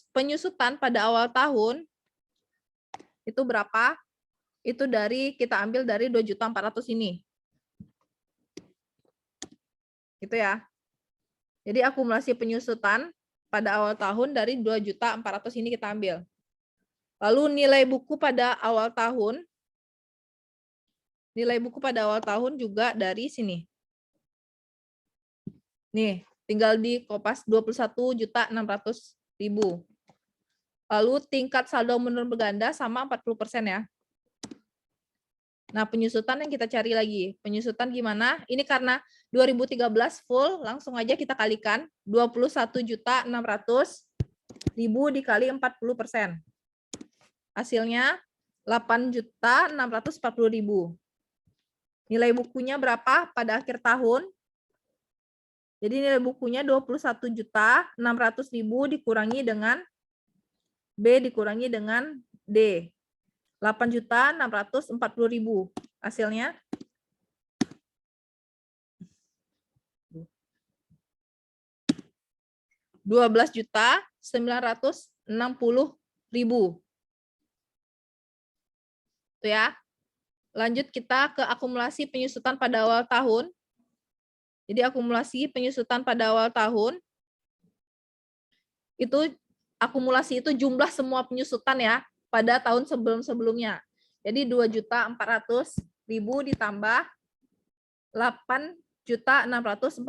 penyusutan pada awal tahun itu berapa? Itu kita ambil dari 2.400.000 ini. Gitu ya. Jadi akumulasi penyusutan pada awal tahun dari 2.400.000 ini kita ambil. Lalu nilai buku pada awal tahun. Nilai buku pada awal tahun juga dari sini. Nih, tinggal di kopas 21.600.000. Lalu tingkat saldo menurun berganda sama 40% ya. Nah, penyusutan yang kita cari lagi. Penyusutan gimana? Ini karena 2013 full, langsung aja kita kalikan 21.600.000 dikali 40%. Hasilnya 8.640.000. Nilai bukunya berapa pada akhir tahun? Jadi nilai bukunya 21.600.000 dikurangi dengan B dikurangi dengan D. 8.640.000. Hasilnya 12.960.000. Itu ya. Lanjut kita ke akumulasi penyusutan pada awal tahun. Jadi akumulasi penyusutan pada awal tahun itu akumulasi itu jumlah semua penyusutan ya pada tahun sebelum-sebelumnya. Jadi 2.400.000 ditambah 8.640.000.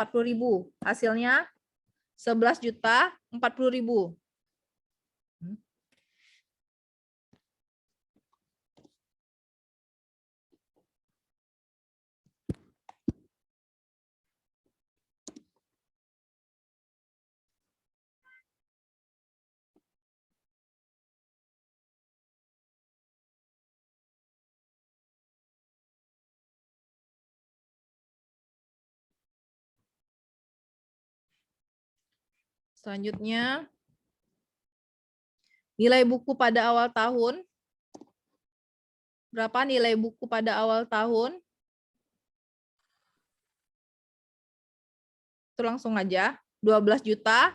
Hasilnya 11.040.000. Selanjutnya, nilai buku pada awal tahun. Berapa nilai buku pada awal tahun? Itu langsung aja. 12.960.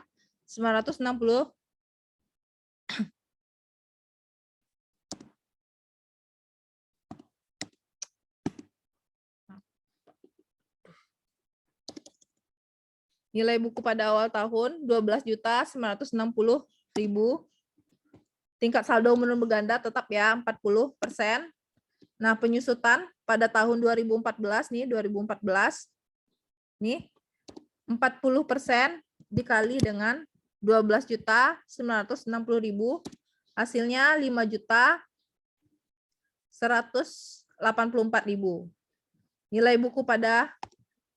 Nilai buku pada awal tahun 12.960.000. Tingkat saldo menurun berganda tetap ya 40%. Nah, penyusutan pada tahun 2014 nih, 2014 nih 40% dikali dengan 12.960.000, hasilnya 5.184.000. Nilai buku pada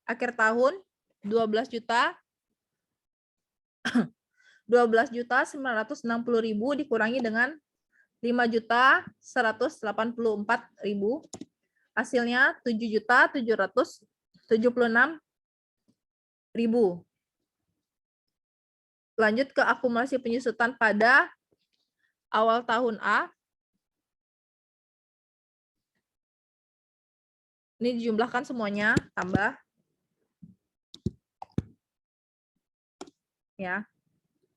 akhir tahun 12.960.000 dikurangi dengan 5.184.000, hasilnya 7.776.000. Lanjut ke akumulasi penyusutan pada awal tahun A. Ini dijumlahkan semuanya, tambah. Ya.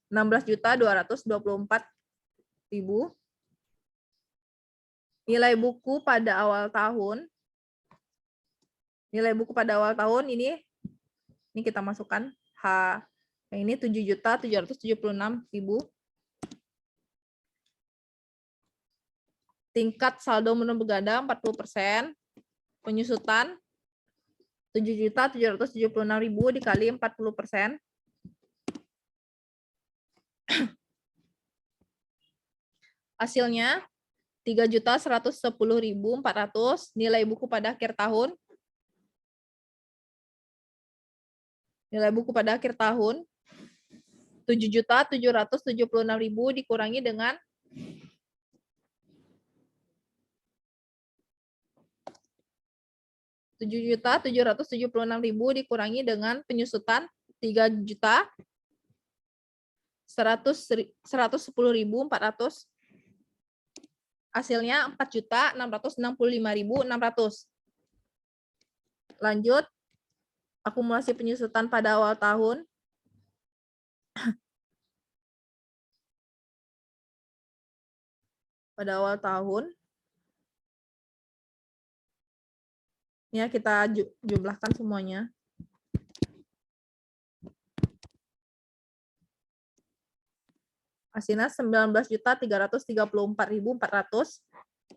16.224.000. Nilai buku pada awal tahun. Nilai buku pada awal tahun ini kita masukkan H. Yang ini 7.776.000. Tingkat saldo menurun berganda 40%. Penyusutan 7.776.000 dikali 40%. Hasilnya 3.110.400. Nilai buku pada akhir tahun. Nilai buku pada akhir tahun 7.776.000 dikurangi dengan 7.776.000 dikurangi dengan penyusutan 3.110.400. Hasilnya 4.665.600. Lanjut, akumulasi penyusutan pada awal tahun. Pada awal tahun. Ya, kita jumlahkan semuanya. Hasilnya 19.334.400.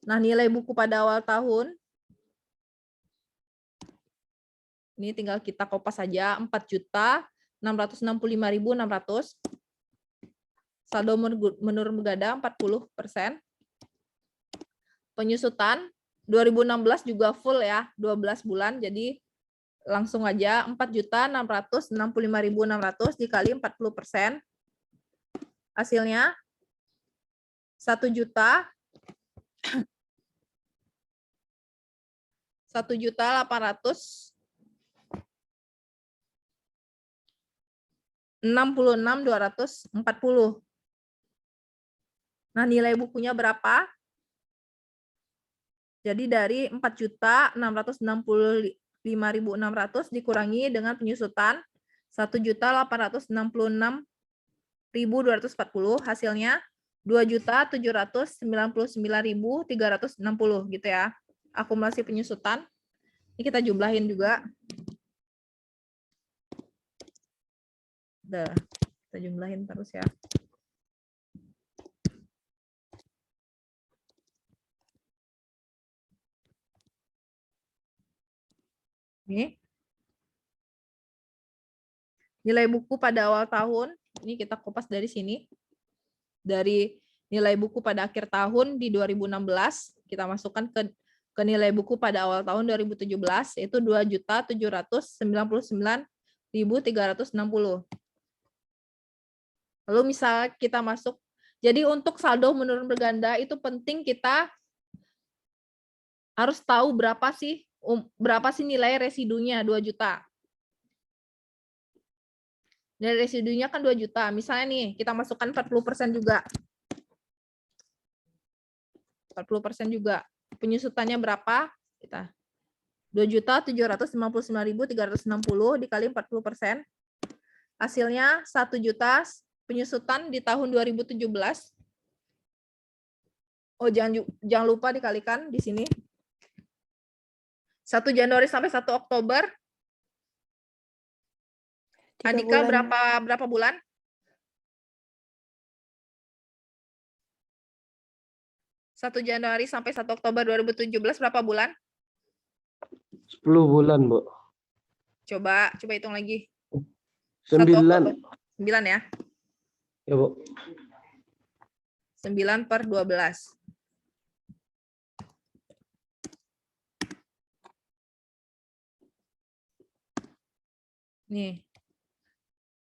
Nah, nilai buku pada awal tahun. Ini tinggal kita kopas saja, 4.665.600. Saldo menurun begadang 40%. Penyusutan 2016 juga full ya, 12 bulan. Jadi langsung aja 4.665.600 dikali 40%. Hasilnya 1.866.240. Nah, nilai bukunya berapa? Jadi dari 4.665.600 dikurangi dengan penyusutan 1.866.240, hasilnya 2.799.360 gitu ya. Akumulasi penyusutan. Ini kita jumlahin juga. Udah, kita jumlahin terus ya. Ini nilai buku pada awal tahun, ini kita kopas dari sini. Dari nilai buku pada akhir tahun di 2016, kita masukkan ke nilai buku pada awal tahun 2017, yaitu 2.799.360. Lalu misal kita masuk, jadi untuk saldo menurun berganda itu penting kita harus tahu berapa sih nilai residunya 2 juta. Nilai residunya kan 2 juta. Misalnya nih, kita masukkan 40% juga. 40% juga. Penyusutannya berapa? Kita 2.759.360 dikali 40%. Hasilnya 1 juta penyusutan di tahun 2017. Oh, jangan lupa dikalikan di sini. 1 Januari sampai 1 Oktober. Andika berapa bulan? 1 Januari sampai 1 Oktober 2017 berapa bulan?
10 bulan, Bu.
Coba hitung lagi.
9.
9 ya?
Ya, Bu.
9/12. Nih.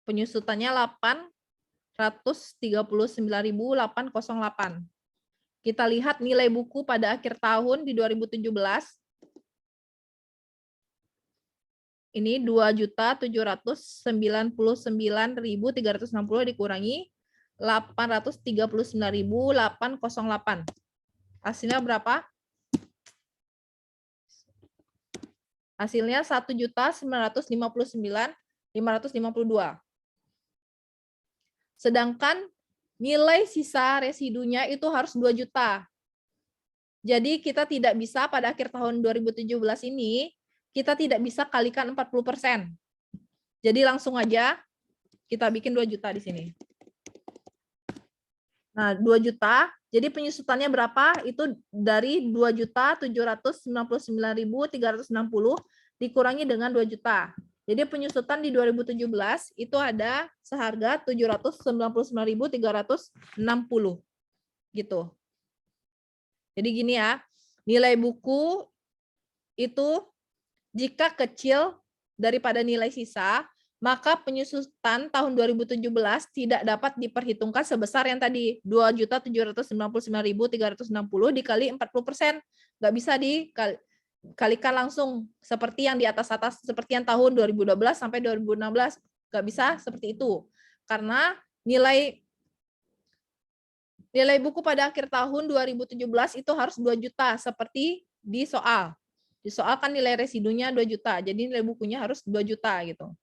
Penyusutannya 839.808. Kita lihat nilai buku pada akhir tahun di 2017. Ini 2.799.360 dikurangi 839.808. Hasilnya berapa? Hasilnya 1.959.552. Sedangkan nilai sisa residunya itu harus 2 juta. Jadi kita tidak bisa pada akhir tahun 2017 ini, kita tidak bisa kalikan 40%. Jadi langsung aja kita bikin 2 juta di sini. Nah, 2 juta, jadi penyusutannya berapa? Itu dari 2.799.360 dikurangi dengan 2 juta. Jadi penyusutan di 2017 itu ada seharga 799.360 gitu. Jadi gini ya, nilai buku itu jika kecil daripada nilai sisa, maka penyusutan tahun 2017 tidak dapat diperhitungkan sebesar yang tadi 2.799.360 dikali 40%. Nggak bisa dikalikan langsung seperti yang di atas-atas, seperti yang tahun 2012 sampai 2016. Nggak bisa seperti itu. Karena nilai buku pada akhir tahun 2017 itu harus 2 juta seperti di soal. Di soal kan nilai residunya 2 juta. Jadi nilai bukunya harus 2 juta gitu.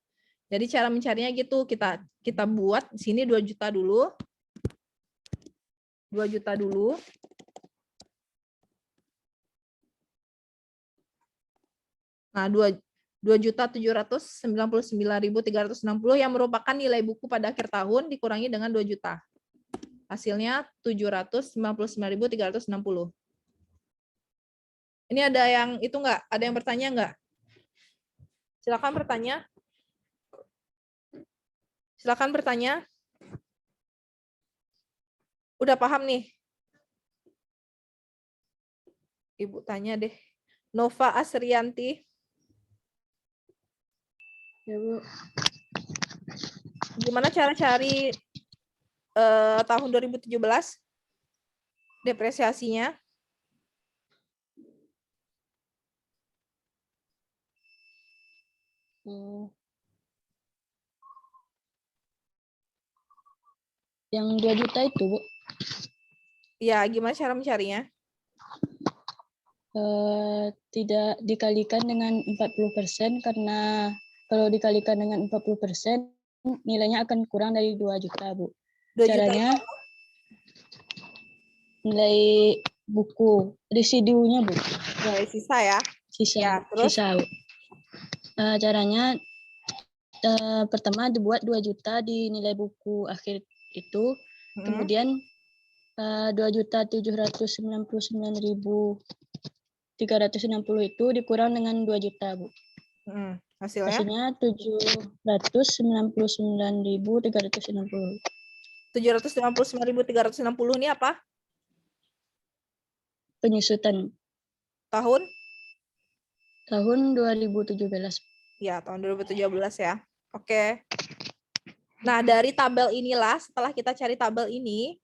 Jadi cara mencarinya gitu, kita buat sini 2 juta dulu. 2 juta dulu. Nah, 2.799.360 yang merupakan nilai buku pada akhir tahun dikurangi dengan 2 juta. Hasilnya 799.360. Ini ada yang itu enggak? Ada yang bertanya enggak? Silakan bertanya. Silakan bertanya. Udah paham nih? Ibu tanya deh. Nova Asrianti. Ya, Bu. Gimana cara cari tahun 2017 depresiasinya?
Yang 2 juta itu, Bu.
Ya, gimana cara mencarinya?
Tidak dikalikan dengan 40% karena kalau dikalikan dengan 40% nilainya akan kurang dari 2 juta, Bu.
2 juta
Caranya nilai buku residunya, Bu.
nilai sisa ya.
Sisa,
Ya, terus?
sisa, Bu. Caranya pertama dibuat 2 juta di nilai buku akhir itu, kemudian 2.799.360 itu dikurang dengan 2 juta, Bu.
Hasilnya?
Hasilnya 799.360.
799.360 ini apa?
Penyusutan
Tahun?
tahun 2017.
Ya, tahun 2017 ya. Oke. Nah, dari tabel inilah, setelah kita cari tabel ini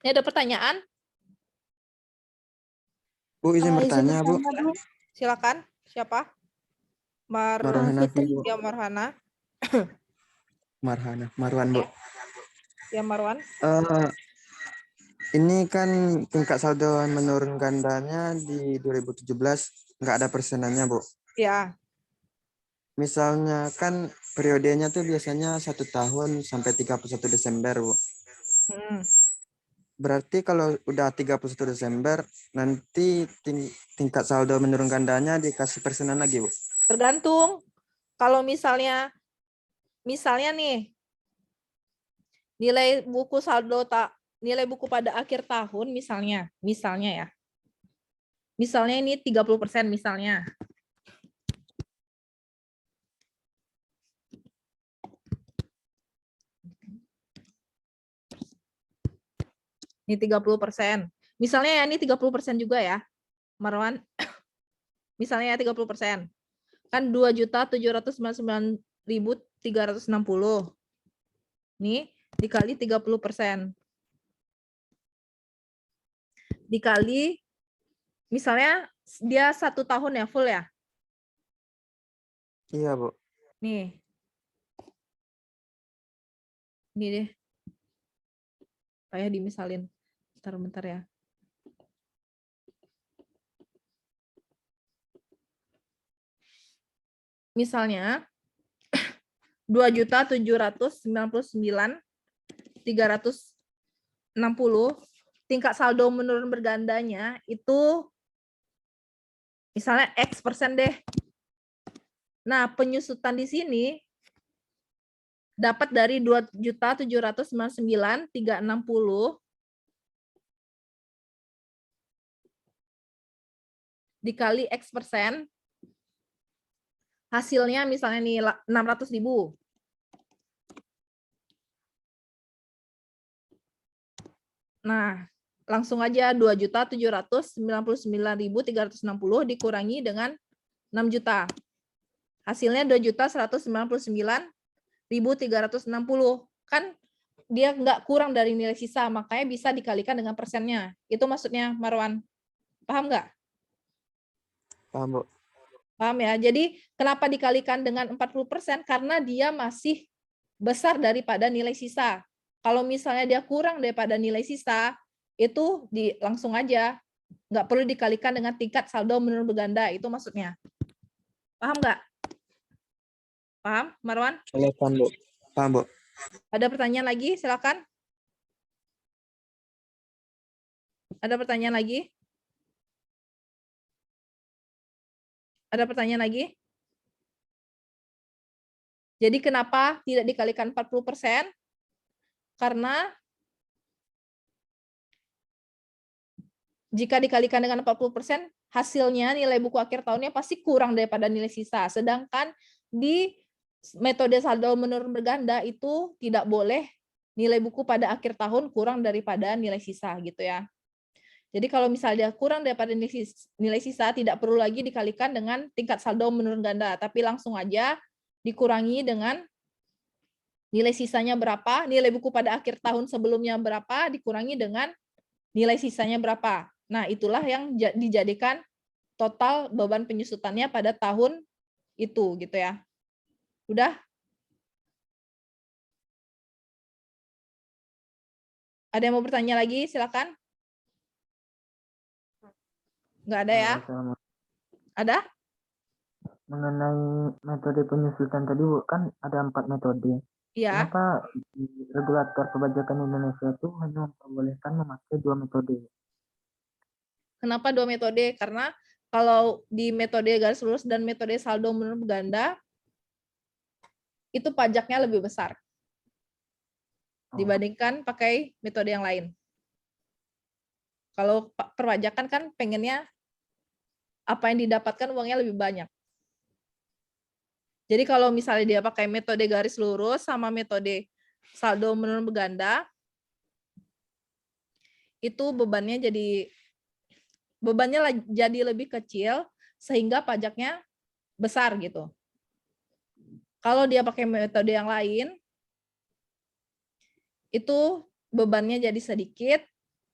ada pertanyaan?
Bu, izin bertanya, Bu.
Silakan. Siapa?
Marhana, Bu.
Ya, Marhana.
Marwan, Bu.
Ya, Marwan.
Ini kan tingkat saldo menurun gandanya di 2017 nggak ada persenannya, Bu.
Ya.
Misalnya kan periodenya tuh biasanya 1 tahun sampai 31 Desember, Bu. Berarti kalau udah 31 Desember, nanti tingkat saldo menurun gandanya dikasih persenan lagi, Bu?
Tergantung. Kalau misalnya nih, nilai buku nilai buku pada akhir tahun misalnya ya. Misalnya ini 30% misalnya. Ini 30%. Misalnya ya ini 30% juga ya, Marwan. Misalnya ya 30%. Kan 2.799.360. Nih, dikali 30%. Dikali, misalnya dia 1 tahun ya, full ya?
Iya, Bu.
Nih. Ini deh. Kayak dimisalin. Bentar ya. Misalnya 2.799.360 tingkat saldo menurun bergandanya itu misalnya X persen deh. Nah, penyusutan di sini dapat dari 2.799.360 dikali X persen hasilnya misalnya nih 600.000. Nah, langsung aja 2.799.360 dikurangi dengan 6 juta. Hasilnya 2.199.360. Kan dia nggak kurang dari nilai sisa, makanya bisa dikalikan dengan persennya. Itu maksudnya, Marwan. Paham nggak?
Paham, Bu.
Paham ya? Jadi kenapa dikalikan dengan 40%? Karena dia masih besar daripada nilai sisa. Kalau misalnya dia kurang daripada nilai sisa, itu langsung aja. Nggak perlu dikalikan dengan tingkat saldo menurun berganda. Itu maksudnya. Paham nggak? Paham, Marwan?
Relevan, Bu.
Paham, Bu.
Ada pertanyaan lagi? Silakan. Ada pertanyaan lagi? Ada pertanyaan lagi? Jadi kenapa tidak dikalikan 40%? Karena jika dikalikan dengan 40%, hasilnya nilai buku akhir tahunnya pasti kurang daripada nilai sisa. Sedangkan di metode saldo menurun berganda itu tidak boleh nilai buku pada akhir tahun kurang daripada nilai sisa gitu ya. Jadi kalau misalnya kurang daripada nilai sisa, tidak perlu lagi dikalikan dengan tingkat saldo menurun ganda, tapi langsung aja dikurangi dengan nilai sisanya berapa, nilai buku pada akhir tahun sebelumnya berapa, dikurangi dengan nilai sisanya berapa. Nah, itulah yang dijadikan total beban penyusutannya pada tahun itu gitu ya. Udah? Ada yang mau bertanya lagi? Silakan. Nggak ada ya? Ada?
Mengenai metode penyusutan tadi, Bu, kan ada 4 metode.
Iya.
Kenapa regulator perpajakan Indonesia itu hanya memperbolehkan memakai 2 metode?
Kenapa 2 metode? Karena kalau di metode garis lurus dan metode saldo menurun berganda, itu pajaknya lebih besar dibandingkan pakai metode yang lain. Kalau perpajakan kan pengennya apa yang didapatkan uangnya lebih banyak. Jadi kalau misalnya dia pakai metode garis lurus sama metode saldo menurun berganda, itu bebannya jadi lebih kecil sehingga pajaknya besar gitu. Kalau dia pakai metode yang lain, itu bebannya jadi sedikit,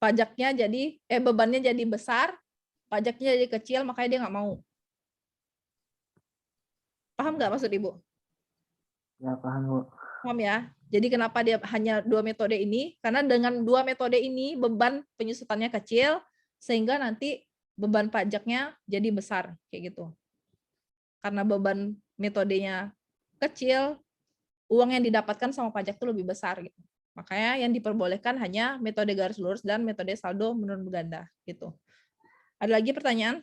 bebannya jadi besar, pajaknya jadi kecil, makanya dia nggak mau. Paham nggak maksud Ibu?
Ya, paham, Bu.
Paham ya? Jadi kenapa dia hanya 2 metode ini? Karena dengan 2 metode ini beban penyusutannya kecil, sehingga nanti beban pajaknya jadi besar kayak gitu. Karena beban metodenya kecil, uang yang didapatkan sama pajak itu lebih besar gitu. Makanya yang diperbolehkan hanya metode garis lurus dan metode saldo menurun berganda gitu. Ada lagi pertanyaan?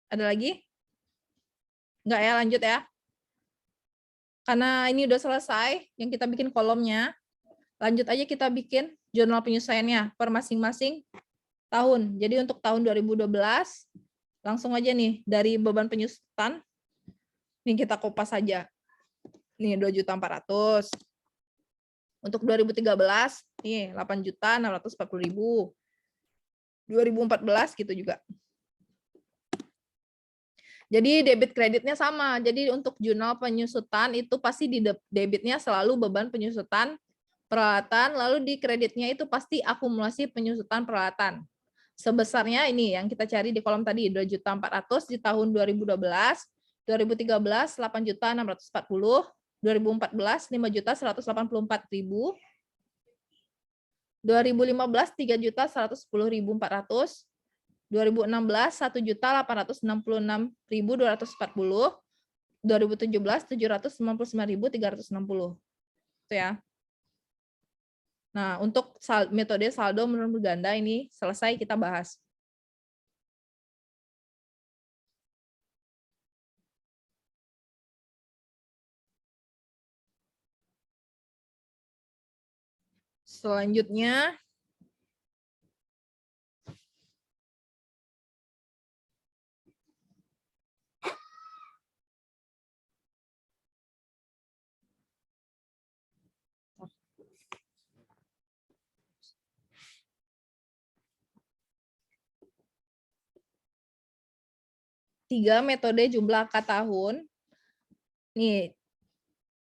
Ada lagi? Enggak ya, lanjut ya. Karena ini udah selesai, yang kita bikin kolomnya, lanjut aja kita bikin jurnal penyesuaiannya per masing-masing tahun. Jadi untuk tahun 2012, langsung aja nih dari beban penyusutan, nih kita kopas saja. Nih 2.400.000. Untuk 2013, nih 8.640.000. 2014 gitu juga. Jadi debit kreditnya sama. Jadi untuk jurnal penyusutan itu pasti di debitnya selalu beban penyusutan peralatan, lalu di kreditnya itu pasti akumulasi penyusutan peralatan. Sebesarnya ini yang kita cari di kolom tadi, 2.400.000 di tahun 2012, 2013 8.640.000, 2014 5.184.000, 2015 3.110.400, 2016 1.866.240, 2017 799.360. Itu ya. Nah, untuk metode saldo menurun berganda ini selesai kita bahas. Selanjutnya 3 metode jumlah angka tahun. Nih,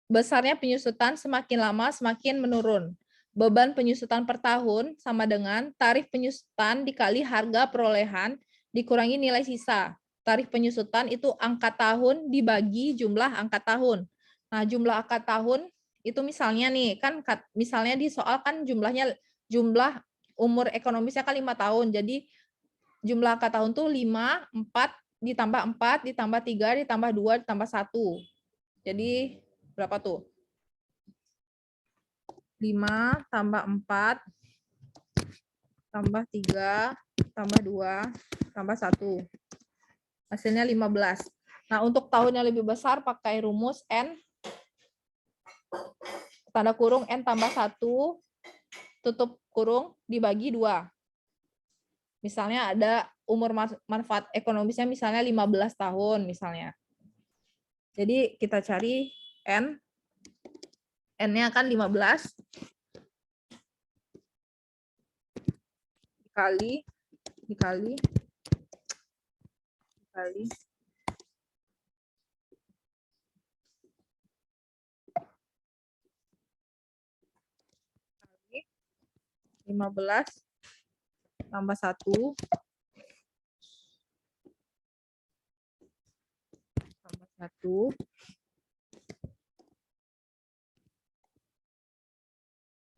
besarnya penyusutan semakin lama semakin menurun. Beban penyusutan per tahun sama dengan tarif penyusutan dikali harga perolehan dikurangi nilai sisa. Tarif penyusutan itu angka tahun dibagi jumlah angka tahun. Nah, jumlah angka tahun itu misalnya nih, kan misalnya di soal kan jumlah umur ekonomisnya kan 5 tahun. Jadi jumlah angka tahun tuh 5, 4, ditambah 4, ditambah 3, ditambah 2, ditambah 1. Jadi berapa tuh? 5 tambah 4 tambah 3 tambah 2 tambah 1. Hasilnya 15. Nah, untuk tahun yang lebih besar pakai rumus N tanda kurung N tambah 1 tutup kurung dibagi 2. Misalnya ada umur manfaat ekonomisnya misalnya 15 tahun misalnya. Jadi kita cari N. N-nya kan 15 dikali 15 tambah 1 tambah 1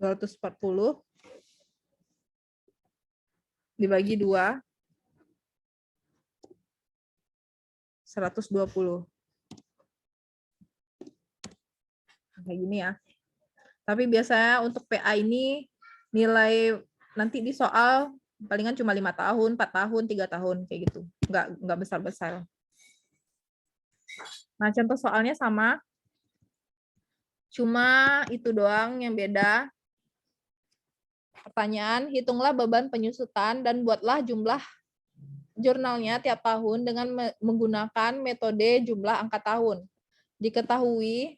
240 dibagi 2 120. Kayak gini ya. Tapi biasanya untuk PA ini nilai nanti di soal palingan cuma 5 tahun, 4 tahun, 3 tahun kayak gitu. Enggak besar-besar. Nah, contoh soalnya sama. Cuma itu doang yang beda. Pertanyaan, hitunglah beban penyusutan dan buatlah jumlah jurnalnya tiap tahun dengan menggunakan metode jumlah angka tahun. Diketahui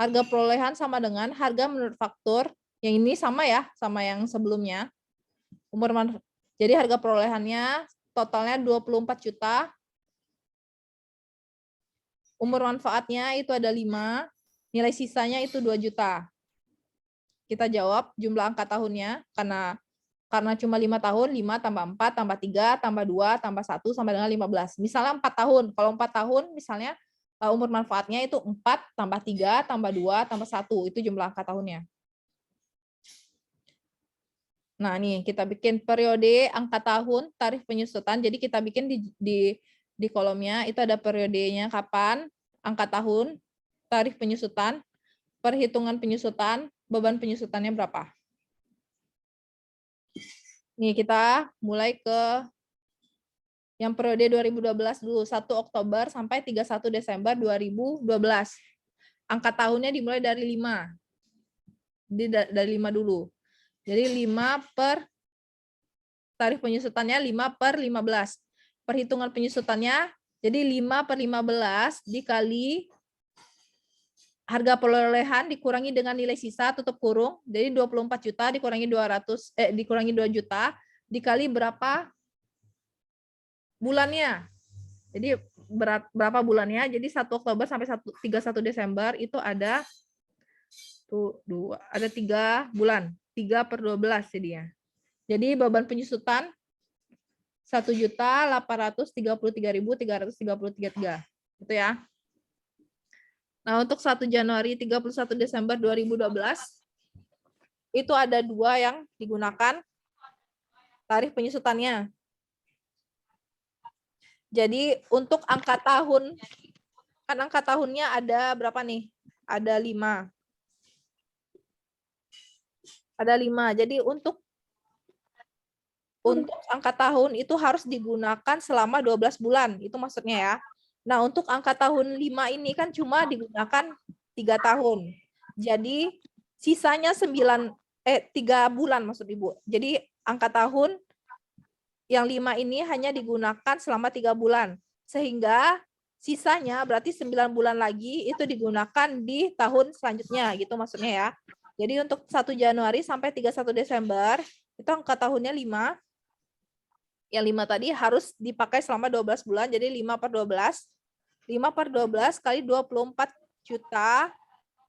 harga perolehan sama dengan harga menurut faktur. Yang ini sama ya, sama yang sebelumnya. Jadi harga perolehannya totalnya 24 juta. Umur manfaatnya itu ada 5, nilai sisanya itu 2 juta. Kita jawab jumlah angka tahunnya, karena cuma 5 tahun, 5 tambah 4, tambah 3, tambah 2, tambah 1, sama dengan 15. Misalnya 4 tahun. Kalau 4 tahun, misalnya umur manfaatnya itu 4, tambah 3, tambah 2, tambah 1. Itu jumlah angka tahunnya. Nah, nih kita bikin periode angka tahun, tarif penyusutan. Jadi kita bikin di kolomnya, itu ada periodenya kapan, angka tahun, tarif penyusutan, perhitungan penyusutan, beban penyusutannya berapa. Nih kita mulai ke yang periode 2012 dulu, 1 Oktober sampai 31 Desember 2012. Angka tahunnya dimulai dari 5. Dari 5 dulu. Jadi 5 per tarif penyusutannya 5 per 15. Perhitungan penyusutannya jadi 5 per 15 dikali harga perolehan dikurangi dengan nilai sisa tutup kurung. Jadi 24 juta dikurangi 2 juta dikali berapa bulannya. Jadi berapa bulannya? Jadi 1 Oktober sampai 31 Desember itu ada 3 bulan. 3 per 12 jadinya. Jadi beban penyusutan 1.833.333. Gitu ya. Nah, untuk 1 Januari 31 Desember 2012 itu ada 2 yang digunakan tarif penyusutannya. Jadi untuk angka tahun, kan angka tahunnya ada berapa nih? Ada 5. Ada 5. Jadi untuk angka tahun itu harus digunakan selama 12 bulan. Itu maksudnya ya. Nah, untuk angka tahun 5 ini kan cuma digunakan 3 tahun. Jadi sisanya 3 bulan maksud Ibu. Jadi angka tahun yang 5 ini hanya digunakan selama 3 bulan. Sehingga sisanya berarti 9 bulan lagi itu digunakan di tahun selanjutnya gitu maksudnya ya. Jadi untuk 1 Januari sampai 31 Desember itu angka tahunnya 5. Yang 5 tadi harus dipakai selama 12 bulan, jadi 5/12. 5/12 kali 24 juta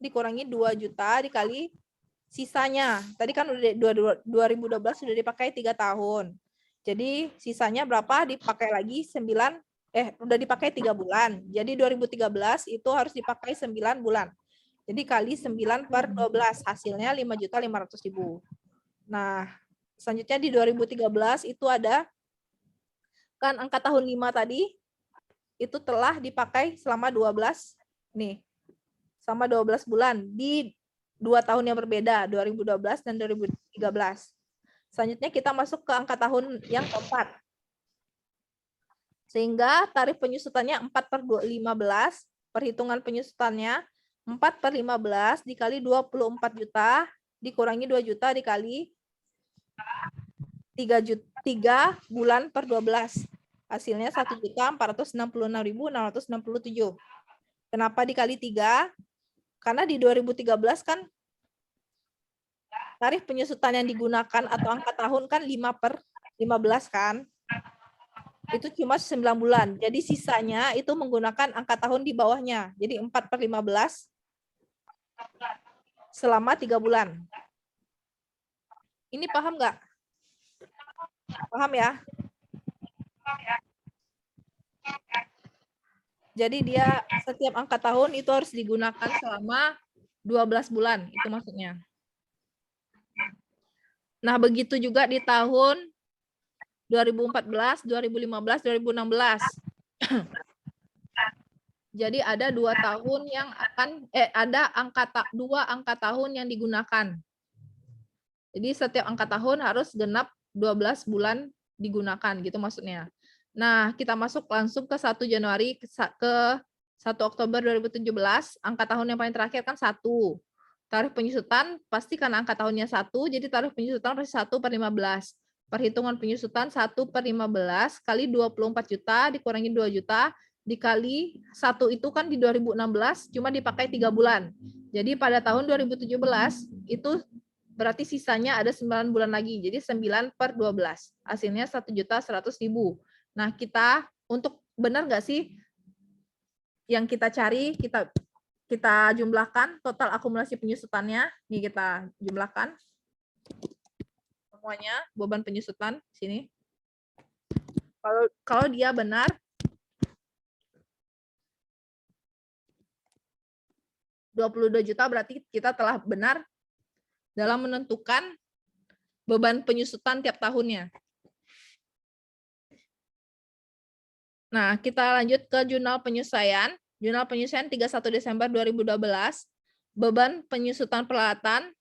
dikurangi 2 juta dikali sisanya. Tadi kan udah 2012 sudah dipakai 3 tahun. Jadi sisanya berapa? Dipakai lagi 9, udah dipakai 3 bulan. Jadi 2013 itu harus dipakai 9 bulan. Jadi kali 9/12 hasilnya 5.500.000. Nah, selanjutnya di 2013 itu ada kan angka tahun 5 tadi itu telah dipakai selama 12 nih. Selama 12 bulan di 2 tahun yang berbeda, 2012 dan 2013. Selanjutnya kita masuk ke angka tahun yang keempat. Sehingga tarif penyusutannya 4/15, perhitungan penyusutannya 4/15 dikali 24 juta dikurangi 2 juta dikali 3 bulan per 12. Hasilnya 1.466.667. Kenapa dikali 3? Karena di 2013 kan tarif penyusutan yang digunakan atau angka tahun kan 5/15 kan. Itu cuma 9 bulan. Jadi sisanya itu menggunakan angka tahun di bawahnya. Jadi 4/15 selama 3 bulan. Ini paham nggak? Paham ya? Jadi dia setiap angka tahun itu harus digunakan selama 12 bulan, itu maksudnya. Nah, begitu juga di tahun 2014, 2015, 2016. Jadi ada 2 tahun yang akan ada dua angka tahun yang digunakan. Jadi setiap angka tahun harus genap 12 bulan digunakan gitu maksudnya. Nah, kita masuk langsung ke 1 Januari ke 1 Oktober 2017, angka tahun yang paling terakhir kan 1. Tarif penyusutan pasti karena angka tahunnya 1, jadi tarif penyusutan pasti 1/15. Perhitungan penyusutan 1/15 kali 24 juta dikurangi 2 juta dikali 1 itu kan di 2016 cuma dipakai 3 bulan. Jadi pada tahun 2017 itu berarti sisanya ada 9 bulan lagi. Jadi 9/12. Hasilnya 1.100.000. Nah, kita untuk benar nggak sih yang kita cari, kita jumlahkan total akumulasi penyusutannya. Nih kita jumlahkan semuanya beban penyusutan sini. Kalau dia benar 22 juta berarti kita telah benar dalam menentukan beban penyusutan tiap tahunnya. Nah, kita lanjut ke jurnal penyelesaian. Jurnal penyelesaian 31 Desember 2012. Beban penyusutan peralatan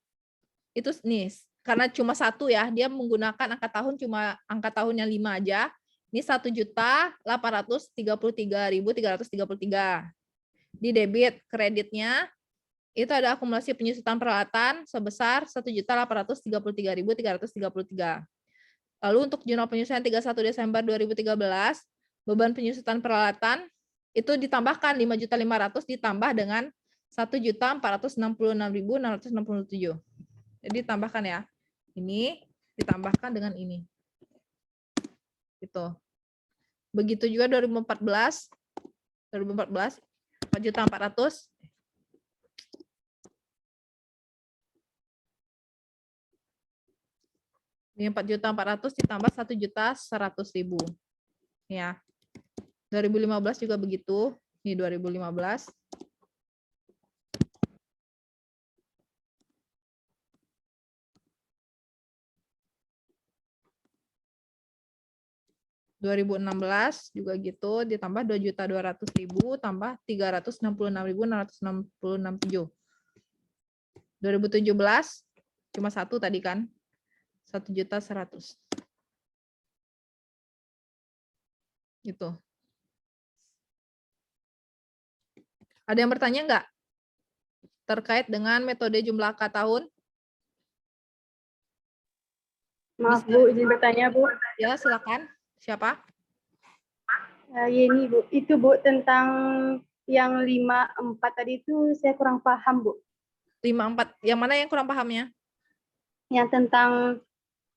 itu nih, karena cuma 1 ya, dia menggunakan angka tahun cuma angka tahunnya 5 aja. Ini 1.833.333. Di debit kreditnya itu ada akumulasi penyusutan peralatan sebesar 1.833.333. Lalu untuk jurnal penyelesaian 31 Desember 2013, beban penyusutan peralatan itu ditambahkan 5.500 ditambah dengan 1.466.667. Jadi ditambahkan ya. Ini ditambahkan dengan ini. Gitu. Begitu juga 2014 4.400.000. Ini 4.400.000 ditambah 1.100.000. Ya. 2015 juga begitu. Ini 2015. juga gitu, ditambah 2.200.000 tambah 366.667. 2017 cuma 1 tadi kan. 1.100.000. Gitu. Ada yang bertanya nggak? Terkait dengan metode jumlah angka tahun?
Maaf Bu, izin bertanya Bu.
Ya, silakan. Siapa?
Yeni Bu, itu Bu tentang yang 54 tadi itu saya kurang paham Bu.
54, yang mana yang kurang pahamnya?
Yang tentang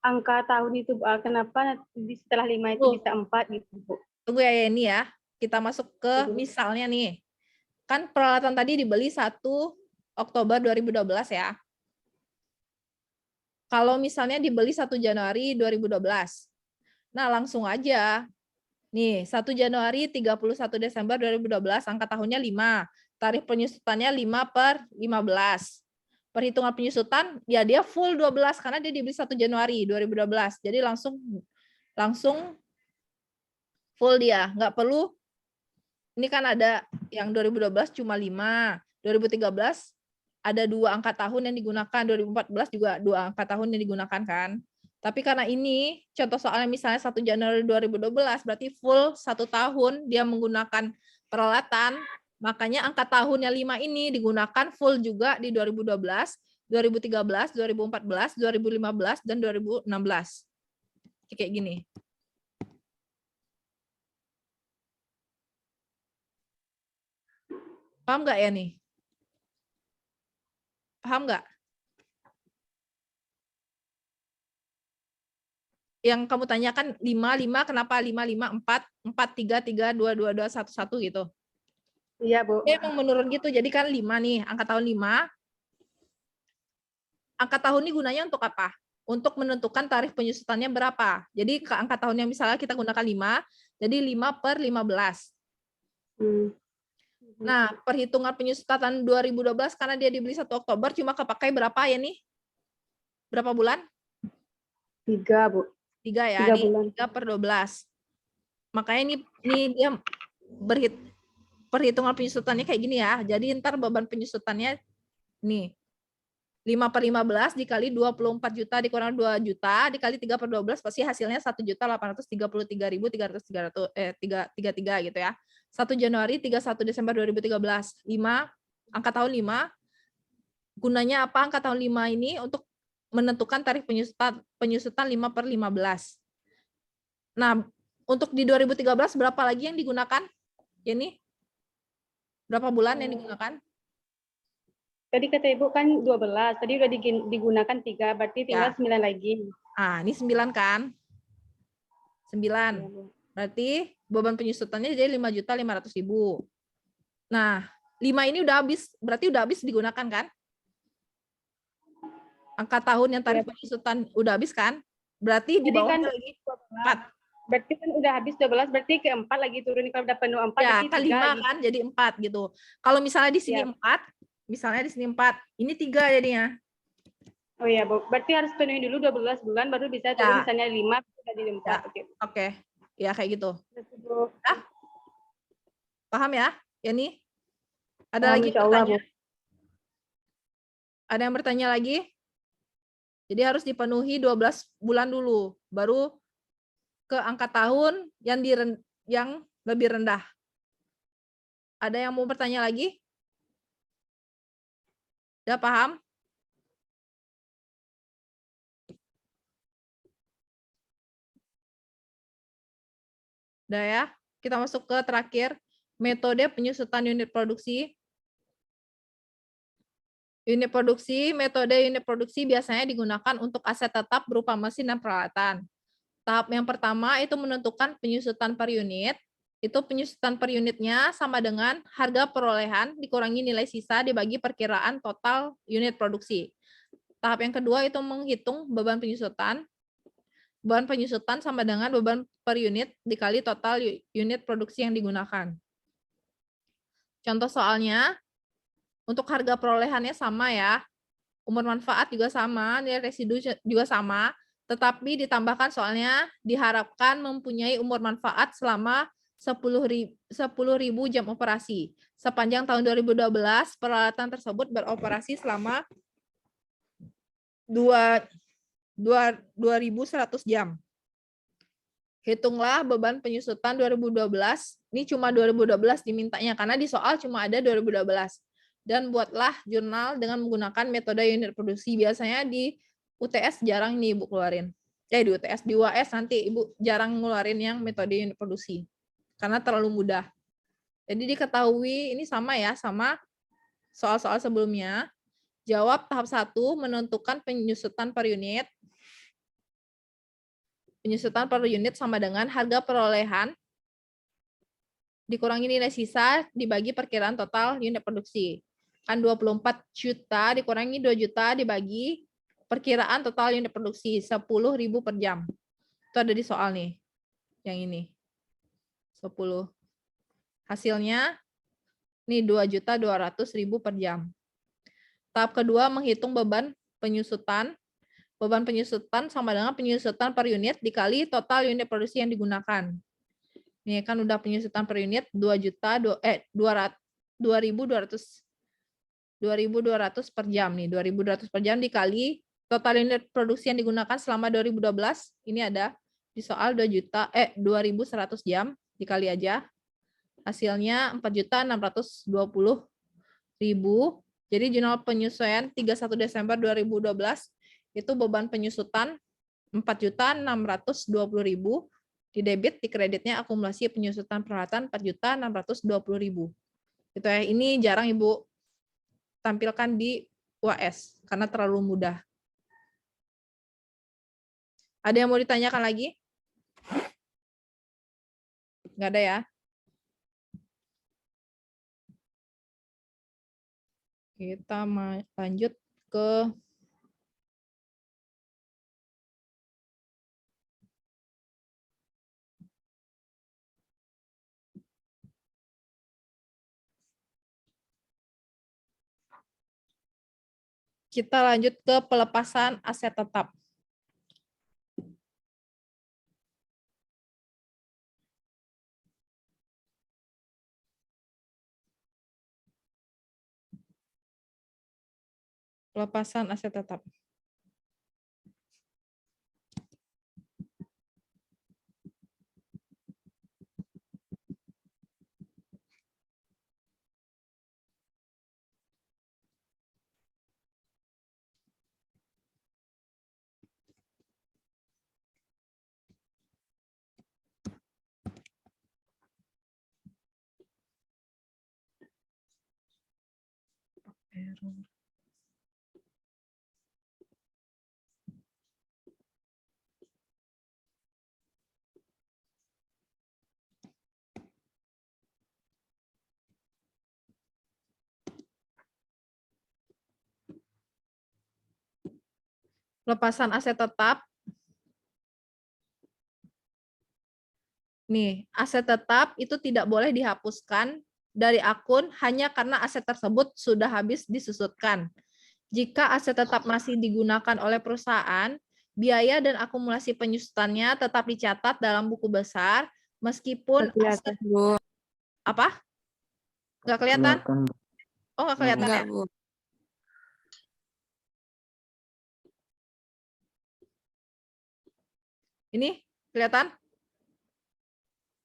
angka tahun itu, Bu. Kenapa setelah 5 itu
Oh.
bisa 4 gitu, Bu?
Tunggu ya ini ya. Kita masuk ke misalnya nih. Kan peralatan tadi dibeli 1 Oktober 2012 ya. Kalau misalnya dibeli 1 Januari 2012. Nah, langsung aja. Nih, 1 Januari 31 Desember 2012, angka tahunnya 5. Tarif penyusutannya 5/15. Perhitungan penyusutan, ya dia full 12 karena dia dibeli 1 Januari 2012. Jadi langsung full dia, nggak perlu. Ini kan ada yang 2012 cuma 5, 2013 ada 2 angka tahun yang digunakan, 2014 juga 2 angka tahun yang digunakan kan. Tapi karena ini contoh soalnya misalnya 1 Januari 2012 berarti full 1 tahun dia menggunakan peralatan, makanya angka tahunnya 5 ini digunakan full juga di 2012, 2013, 2014, 2015, dan 2016. Kayak gini. Paham nggak ya nih? Paham nggak? Yang kamu tanyakan 5, kenapa 5, 4, 4, 3, 2, 2, 1, 1 gitu.
Iya, Bu.
Dia emang menurun gitu, jadi kan 5 nih, angka tahun 5. Angka tahun ini gunanya untuk apa? Untuk menentukan tarif penyusutannya berapa. Jadi ke angka tahunnya misalnya kita gunakan 5, jadi 5/15. Nah, perhitungan penyusutan 2012 karena dia dibeli 1 Oktober cuma kepakai berapa ya nih? Berapa bulan?
3, Bu.
3 ya,
3
ini
bulan.
3/12. Makanya ini dia perhitungan penyusutannya kayak gini ya. Jadi ntar beban penyusutannya nih 5/15 dikali 24 juta dikurang 2 juta dikali 3/12 pasti hasilnya 1.833.333 gitu ya. 1 Januari 31 Desember 2013. 5 angka tahun 5. Gunanya apa angka tahun 5 ini? Untuk menentukan tarif penyusutan 5/15. Nah, untuk di 2013 berapa lagi yang digunakan? Ini berapa bulan yang digunakan?
Tadi kata Ibu kan 12, tadi udah digunakan 3, berarti tinggal 9 lagi.
Ah, ini 9 kan? 9. Berarti beban penyusutannya jadi 5.500.000. Nah, 5 ini udah habis, berarti udah habis digunakan kan? Angka tahun yang tarif penyusutan udah habis kan? Berarti di
Jadi
bawah
kan
lagi 4.
Berarti kan udah habis 12, berarti ke 4 lagi turun. Kalau udah penuh 4,
Ya,
berarti
kan
3
5
lagi.
kan, jadi 4 gitu. Kalau misalnya di sini 4, misalnya di sini 4, ini 3 jadinya.
Oh iya, Bu. Berarti harus penuhi dulu 12 bulan, baru bisa turun misalnya 5, jadi 4.
Oke. Ya, kayak gitu.
Bu.
Paham ya? Ya nih. Ada
Paham,
lagi yang
insya Allah,
bertanya?
Bu.
Ada yang bertanya lagi? Jadi harus dipenuhi 12 bulan dulu, baru ke angka tahun yang lebih rendah. Ada yang mau bertanya lagi? Udah paham? Udah ya? Kita masuk ke terakhir, metode penyusutan unit produksi. Metode unit produksi biasanya digunakan untuk aset tetap berupa mesin dan peralatan. Tahap yang pertama itu menentukan penyusutan per unit. Itu penyusutan per unitnya sama dengan harga perolehan dikurangi nilai sisa dibagi perkiraan total unit produksi. Tahap yang kedua itu menghitung beban penyusutan. Beban penyusutan sama dengan beban per unit dikali total unit produksi yang digunakan. Contoh soalnya, untuk harga perolehannya sama ya, umur manfaat juga sama, nilai residu juga sama, tetapi ditambahkan soalnya diharapkan mempunyai umur manfaat selama 10.000 jam operasi. Sepanjang tahun 2012, peralatan tersebut beroperasi selama 2.100 jam. Hitunglah beban penyusutan 2012, ini cuma 2012 dimintanya, karena di soal cuma ada 2012. Dan buatlah jurnal dengan menggunakan metode unit produksi. Biasanya di UTS jarang nih Ibu keluarin. Di UTS, di UAS nanti Ibu jarang ngeluarin yang metode unit produksi. Karena terlalu mudah. Jadi diketahui ini sama ya, sama soal-soal sebelumnya. Jawab tahap 1, menentukan penyusutan per unit. penyusutan per unit sama dengan harga perolehan dikurangi nilai sisa dibagi perkiraan total unit produksi. Kan 24 juta dikurangi 2 juta dibagi perkiraan total unit produksi 10.000 per jam. Itu ada di soal nih. Yang ini. 10. Hasilnya nih 2.200.000 per jam. Tahap kedua menghitung beban penyusutan. Beban penyusutan sama dengan penyusutan per unit dikali total unit produksi yang digunakan. Nih kan udah penyusutan per unit 2.200 per jam nih. 2.200 per jam dikali total unit produksi yang digunakan selama 2012. Ini ada di soal 2.100 jam dikali aja. Hasilnya 4.620.000. Jadi jurnal penyesuaian 31 Desember 2012 itu beban penyusutan 4.620.000. Di debit, di kreditnya akumulasi penyusutan peralatan 4.620.000. Itu ya, ini jarang Ibu tampilkan di UAS karena terlalu mudah. Ada yang mau ditanyakan lagi? Nggak ada ya? Kita lanjut ke pelepasan aset tetap. Pelepasan aset tetap. Pelepasan aset tetap. Nih, aset tetap itu tidak boleh dihapuskan dari akun hanya karena aset tersebut sudah habis disusutkan. Jika aset tetap masih digunakan oleh perusahaan, biaya dan akumulasi penyusutannya tetap dicatat dalam buku besar meskipun aset apa? Nggak kelihatan? Oh, nggak kelihatan ya?
Bu.
Ini kelihatan?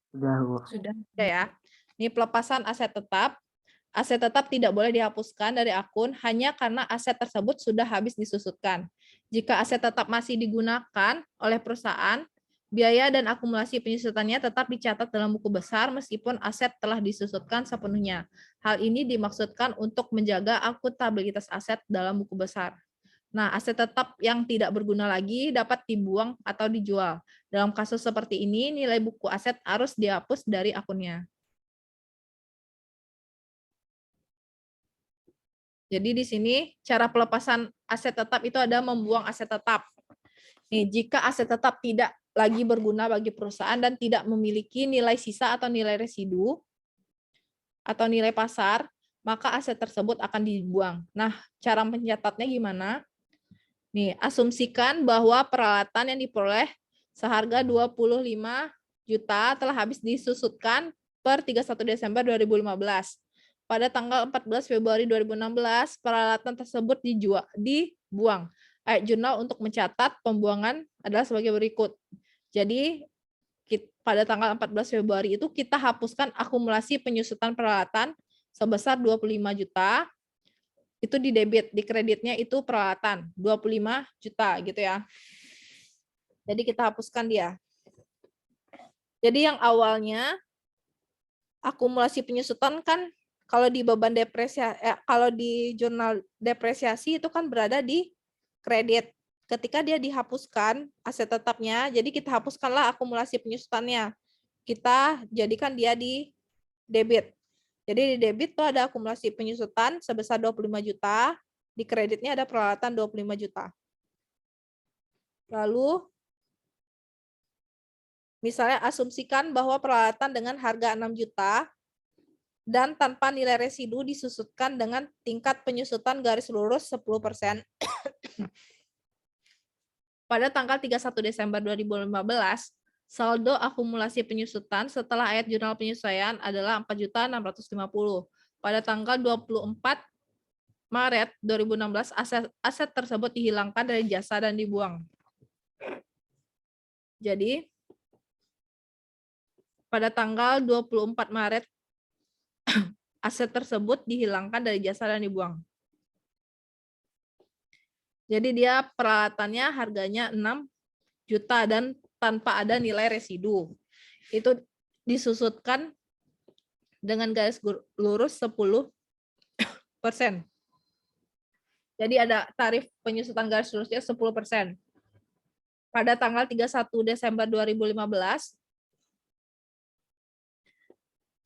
Sudah, Bu.
Sudah ya. Ini pelepasan aset tetap. Aset tetap tidak boleh dihapuskan dari akun hanya karena aset tersebut sudah habis disusutkan. Jika aset tetap masih digunakan oleh perusahaan, biaya dan akumulasi penyusutannya tetap dicatat dalam buku besar meskipun aset telah disusutkan sepenuhnya. Hal ini dimaksudkan untuk menjaga akuntabilitas aset dalam buku besar. Nah, aset tetap yang tidak berguna lagi dapat dibuang atau dijual. Dalam kasus seperti ini, nilai buku aset harus dihapus dari akunnya. Jadi di sini cara pelepasan aset tetap itu ada membuang aset tetap. Nih, jika aset tetap tidak lagi berguna bagi perusahaan dan tidak memiliki nilai sisa atau nilai residu atau nilai pasar, maka aset tersebut akan dibuang. Nah, cara mencatatnya gimana? Nih, asumsikan bahwa peralatan yang diperoleh seharga 25 juta telah habis disusutkan per 31 Desember 2015. Pada tanggal 14 Februari 2016, peralatan tersebut dibuang. Jurnal untuk mencatat pembuangan adalah sebagai berikut. Jadi, pada tanggal 14 Februari itu kita hapuskan akumulasi penyusutan peralatan sebesar 25 juta. Itu di debit, di kreditnya itu peralatan 25 juta gitu ya. Jadi kita hapuskan dia. Jadi yang awalnya akumulasi penyusutan kan kalau di beban depresiasi kalau di jurnal depresiasi itu kan berada di kredit. ketika dia dihapuskan aset tetapnya, jadi kita hapuskanlah akumulasi penyusutannya. Kita jadikan dia di debit. Jadi di debit tuh ada akumulasi penyusutan sebesar 25 juta, di kreditnya ada peralatan 25 juta. Lalu misalnya asumsikan bahwa peralatan dengan harga 6 juta dan tanpa nilai residu disusutkan dengan tingkat penyusutan garis lurus 10% pada tanggal 31 Desember 2015, saldo akumulasi penyusutan setelah ayat jurnal penyesuaian adalah 4.650. Pada tanggal 24 Maret 2016, aset tersebut dihilangkan dari jasa dan dibuang. Jadi, pada tanggal 24 Maret, aset tersebut dihilangkan dari jasa dan dibuang. Jadi dia peralatannya harganya 6 juta dan tanpa ada nilai residu. Itu disusutkan dengan garis lurus 10%. Jadi ada tarif penyusutan garis lurusnya 10%. Pada tanggal 31 Desember 2015,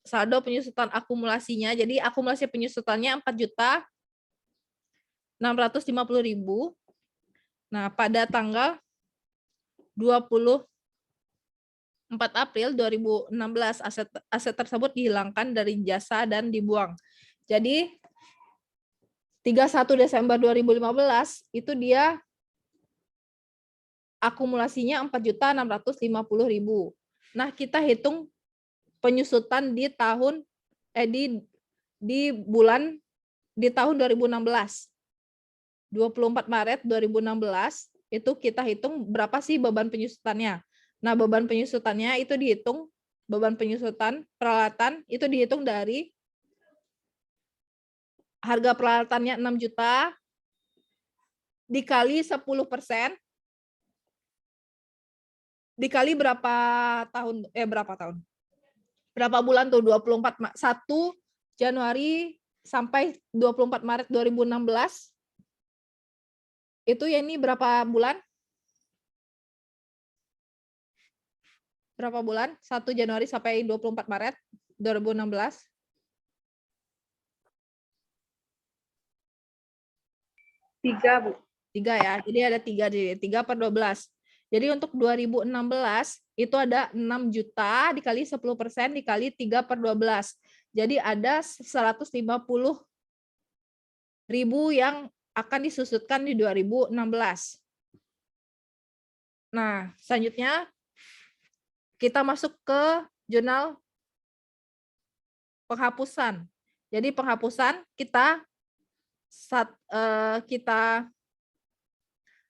saldo penyusutan akumulasinya, jadi akumulasi penyusutannya 4.650.000. Nah, pada tanggal 24 April 2016, aset tersebut dihilangkan dari jasa dan dibuang. Jadi 31 Desember 2015 itu dia akumulasinya 4.650.000. Nah, kita hitung penyusutan di tahun di tahun 2016. 24 Maret 2016 itu kita hitung berapa sih beban penyusutannya. Nah, beban penyusutannya itu dihitung, beban penyusutan peralatan itu dihitung dari harga peralatannya 6 juta dikali 10%, dikali berapa bulan tuh, 1 Januari sampai 24 Maret 2016. Itu ya ini berapa bulan? Berapa bulan? 1 Januari sampai 24 Maret 2016.
3, Bu.
3 ya. Jadi ada 3 per 12. Jadi untuk 2016 itu ada 6 juta dikali 10% dikali 3 per 12. Jadi ada 150.000 yang akan disusutkan di 2016. Nah, selanjutnya kita masuk ke jurnal penghapusan. Jadi penghapusan kita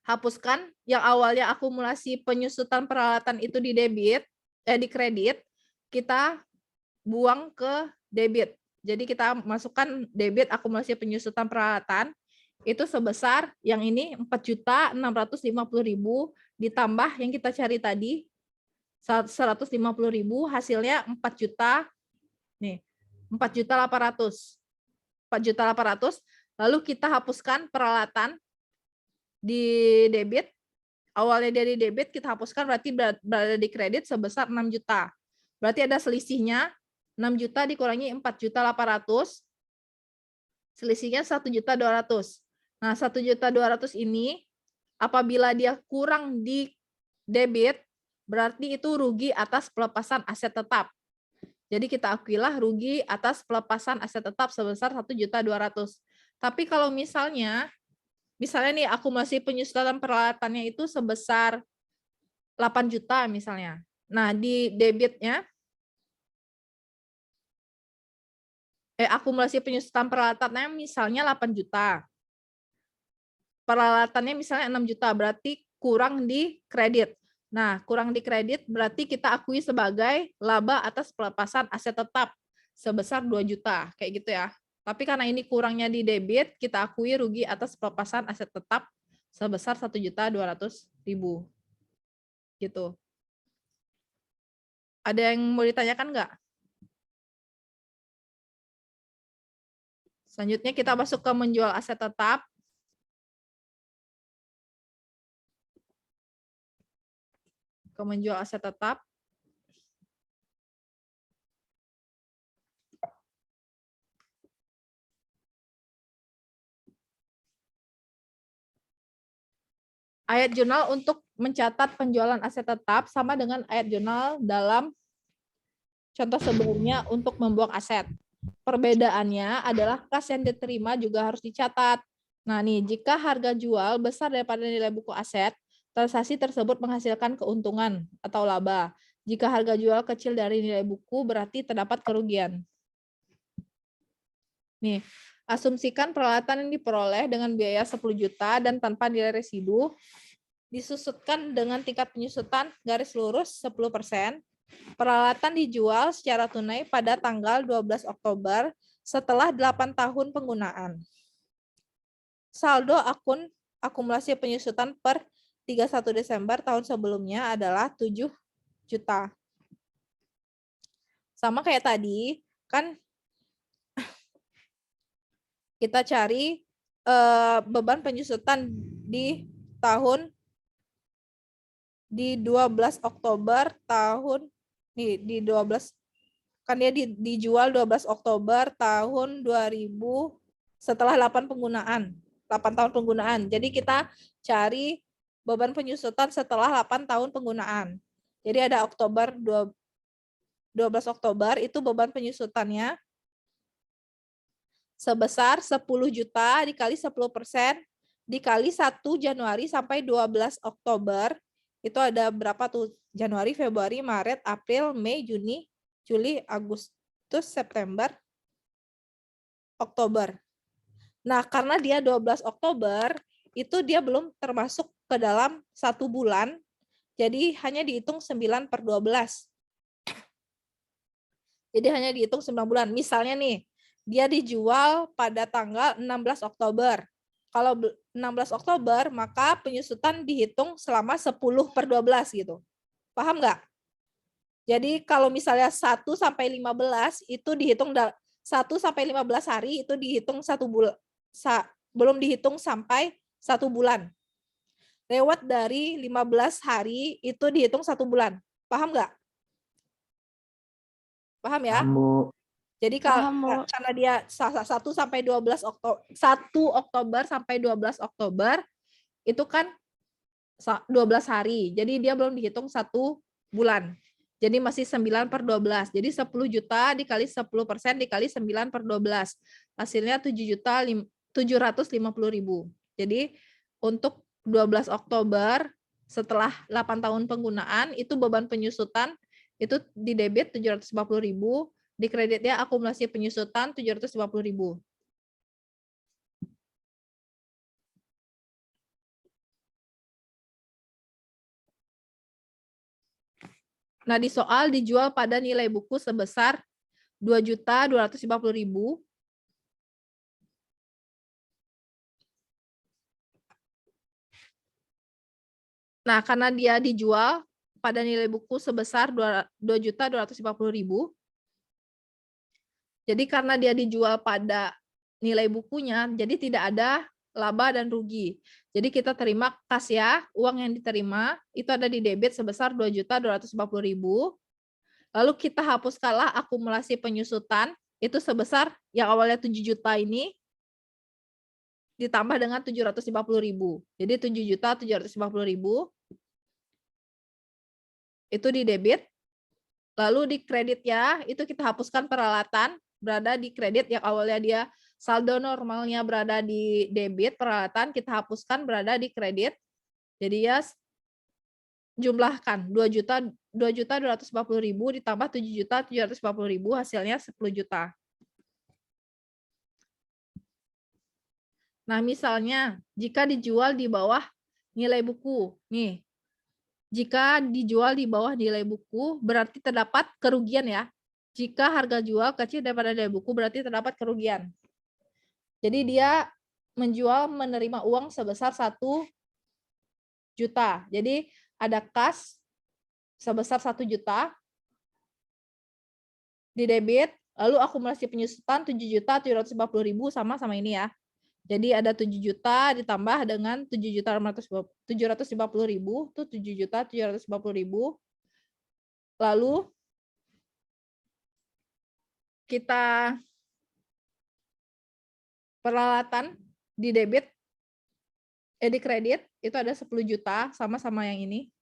hapuskan yang awalnya akumulasi penyusutan peralatan itu di kredit, kita buang ke debit. Jadi kita masukkan debit akumulasi penyusutan peralatan itu sebesar yang ini 4.650.000 ditambah yang kita cari tadi 150.000, hasilnya 4 juta. Nih, 4.800.000. 4.800.000. Lalu kita hapuskan peralatan di debit. Awalnya dari debit kita hapuskan berarti berada di kredit sebesar 6 juta. Berarti ada selisihnya 6 juta dikurangi 4.800.000. Selisihnya 1.200.000. Nah, 1.200.000 ini apabila dia kurang di debit, berarti itu rugi atas pelepasan aset tetap. Jadi kita akuilah rugi atas pelepasan aset tetap sebesar 1.200.000. Tapi kalau misalnya nih akumulasi penyusutan peralatannya itu sebesar 8 juta misalnya. Nah, di debitnya akumulasi penyusutan peralatannya misalnya 8 juta. Peralatannya misalnya 6 juta, berarti kurang di kredit. Nah, kurang di kredit berarti kita akui sebagai laba atas pelepasan aset tetap sebesar 2 juta, kayak gitu ya. Tapi karena ini kurangnya di debit, kita akui rugi atas pelepasan aset tetap sebesar 1.200.000. Gitu. Ada yang mau ditanyakan nggak? Selanjutnya kita masuk ke menjual aset tetap. menjual aset tetap. Ayat jurnal untuk mencatat penjualan aset tetap sama dengan ayat jurnal dalam contoh sebelumnya untuk membuang aset. Perbedaannya adalah kas yang diterima juga harus dicatat. Nah nih, jika harga jual besar daripada nilai buku aset, transaksi tersebut menghasilkan keuntungan atau laba. Jika harga jual kecil dari nilai buku, berarti terdapat kerugian. Nih, asumsikan peralatan yang diperoleh dengan biaya 10 juta dan tanpa nilai residu, disusutkan dengan tingkat penyusutan garis lurus 10%. Peralatan dijual secara tunai pada tanggal 12 Oktober setelah 8 tahun penggunaan. Saldo akun akumulasi penyusutan per 31 Desember tahun sebelumnya adalah 7 juta. Sama kayak tadi, kan kita cari beban penyusutan di 12 Oktober tahun di 12 kan dia dijual 12 Oktober tahun 2000 setelah 8 tahun penggunaan. Jadi kita cari beban penyusutan setelah 8 tahun penggunaan. Jadi ada Oktober 12 Oktober itu beban penyusutannya sebesar 10 juta dikali 10% dikali 1 Januari sampai 12 Oktober. Itu ada berapa tuh? Januari, Februari, Maret, April, Mei, Juni, Juli, Agustus, September, Oktober. Nah, karena dia 12 Oktober, itu dia belum termasuk ke dalam 1 bulan, jadi hanya dihitung 9/12. Jadi hanya dihitung 9 bulan. Misalnya nih, dia dijual pada tanggal 16 Oktober. Kalau 16 Oktober, maka penyusutan dihitung selama 10/12 gitu. Paham nggak? Jadi kalau misalnya 1 sampai 15 itu dihitung 1 sampai 15 hari itu dihitung 1 bulan. Belum dihitung sampai 1 bulan. Lewat dari 15 hari itu dihitung 1 bulan. Paham nggak? Paham ya? Jadi karena dia 1 sampai 12 Oktober, 1 Oktober sampai 12 Oktober itu kan 12 hari. Jadi dia belum dihitung 1 bulan. Jadi masih 9/12. Jadi 10 juta dikali 10% dikali 9/12. Hasilnya 7.750.000. Jadi untuk 12 Oktober setelah 8 tahun penggunaan itu beban penyusutan itu di debit 750.000. Di kreditnya akumulasi penyusutan 750.000. Nah, di soal dijual pada nilai buku sebesar 2.250.000. Nah, karena dia dijual pada nilai buku sebesar 2.250.000. Jadi karena dia dijual pada nilai bukunya, jadi tidak ada laba dan rugi. Jadi kita terima kas ya, uang yang diterima itu ada di debit sebesar 2.250.000. Lalu kita hapuskanlah akumulasi penyusutan itu sebesar yang awalnya 7 juta ini ditambah dengan 750.000. Jadi 7.750.000 itu di debit. Lalu di kredit ya, itu kita hapuskan peralatan berada di kredit yang awalnya dia saldo normalnya berada di debit, peralatan kita hapuskan berada di kredit. Jadi ya jumlahkan 2.250.000 ditambah 7.750.000 hasilnya 10 juta. Nah, misalnya jika dijual di bawah nilai buku, nih. Jika dijual di bawah nilai buku berarti terdapat kerugian ya. Jika harga jual kecil daripada nilai buku berarti terdapat kerugian. Jadi dia menjual menerima uang sebesar 1 juta. Jadi ada kas sebesar 1 juta di debit, lalu akumulasi penyusutan 7.750.000 sama ini ya. Jadi ada 7 juta ditambah dengan 7.750.000 tuh 7.750.000. Lalu kita peralatan di debit, di kredit itu ada 10 juta sama-sama yang ini.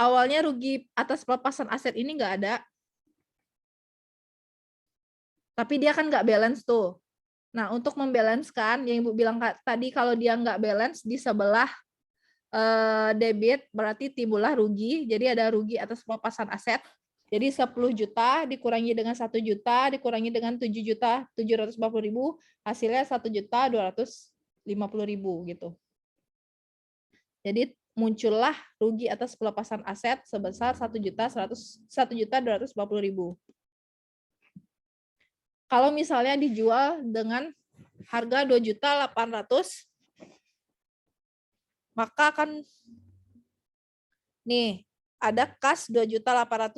Awalnya rugi atas pelepasan aset ini nggak ada. Tapi dia kan nggak balance tuh. Nah, untuk membalancekan, yang Ibu bilang tadi kalau dia nggak balance di sebelah debit, berarti timbullah rugi. Jadi ada rugi atas pelepasan aset. Jadi 10 juta dikurangi dengan 1 juta, dikurangi dengan 7.750.000, hasilnya 1.250.000 gitu. Jadi muncullah rugi atas pelepasan aset sebesar 1.250.000. Kalau misalnya dijual dengan harga 2.800.000, maka akan nih ada kas 2.800.000,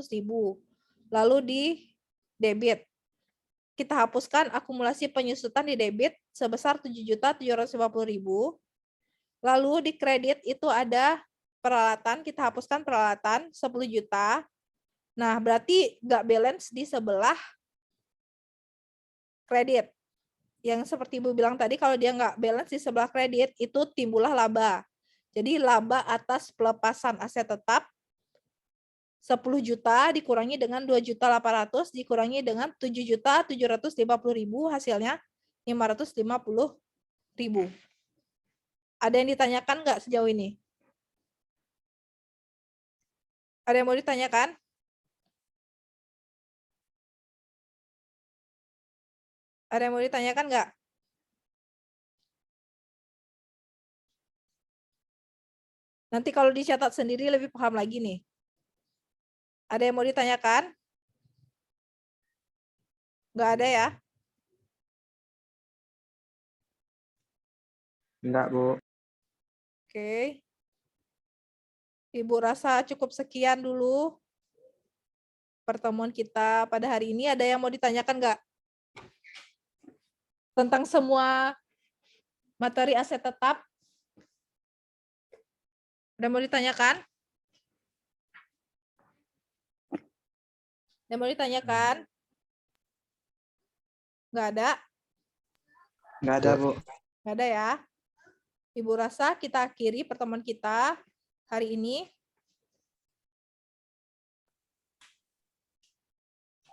lalu di debit. Kita hapuskan akumulasi penyusutan di debit sebesar 7.750.000. Lalu di kredit itu ada peralatan, kita hapuskan peralatan 10 juta. Nah, berarti nggak balance di sebelah kredit. Yang seperti Ibu bilang tadi, kalau dia nggak balance di sebelah kredit, itu timbullah laba. Jadi laba atas pelepasan aset tetap 10 juta dikurangi dengan 2.800.000 dikurangi dengan 7.750.000, hasilnya 550.000. Ada yang ditanyakan nggak sejauh ini? Ada yang mau ditanyakan? Ada yang mau ditanyakan nggak? Nanti kalau dicatat sendiri lebih paham lagi nih. Ada yang mau ditanyakan? Nggak ada ya?
Enggak, Bu.
Oke. Ibu rasa cukup sekian dulu pertemuan kita pada hari ini. Ada yang mau ditanyakan nggak? Tentang semua materi aset tetap? Ada yang mau ditanyakan? Ada yang mau ditanyakan? Nggak ada?
Enggak ada, Bu.
Nggak ada ya? Ibu rasa kita akhiri pertemuan kita hari ini.